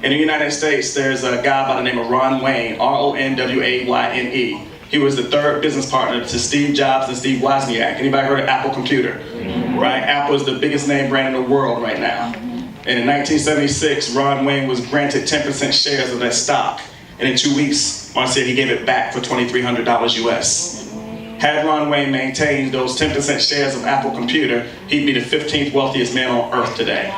In the United States, there's a guy by the name of Ron Wayne, R-O-N-W-A-Y-N-E. He was the 3rd business partner to Steve Jobs and Steve Wozniak. Anybody heard of Apple Computer? Right? Apple is the biggest name brand in the world right now. And in 1976, Ron Wayne was granted 10% shares of that stock. And in 2 weeks, Marcia, he gave it back for $2,300 US. Had Ron Wayne maintained those 10% shares of Apple Computer, he'd be the 15th wealthiest man on earth today.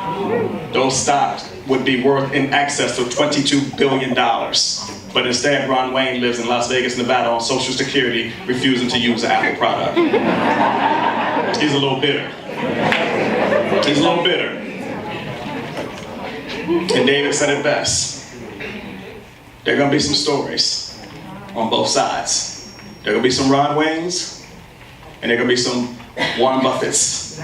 Those stocks would be worth in excess of $22 billion. But instead, Ron Wayne lives in Las Vegas, Nevada on Social Security, refusing to use an Apple product. He's a little bitter. He's a little bitter. And David said it best. There are going to be some stories on both sides. There are going to be some Ron Waynes, and there are going to be some Warren Buffetts.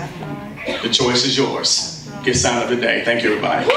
The choice is yours. Get signed up today. Thank you, everybody.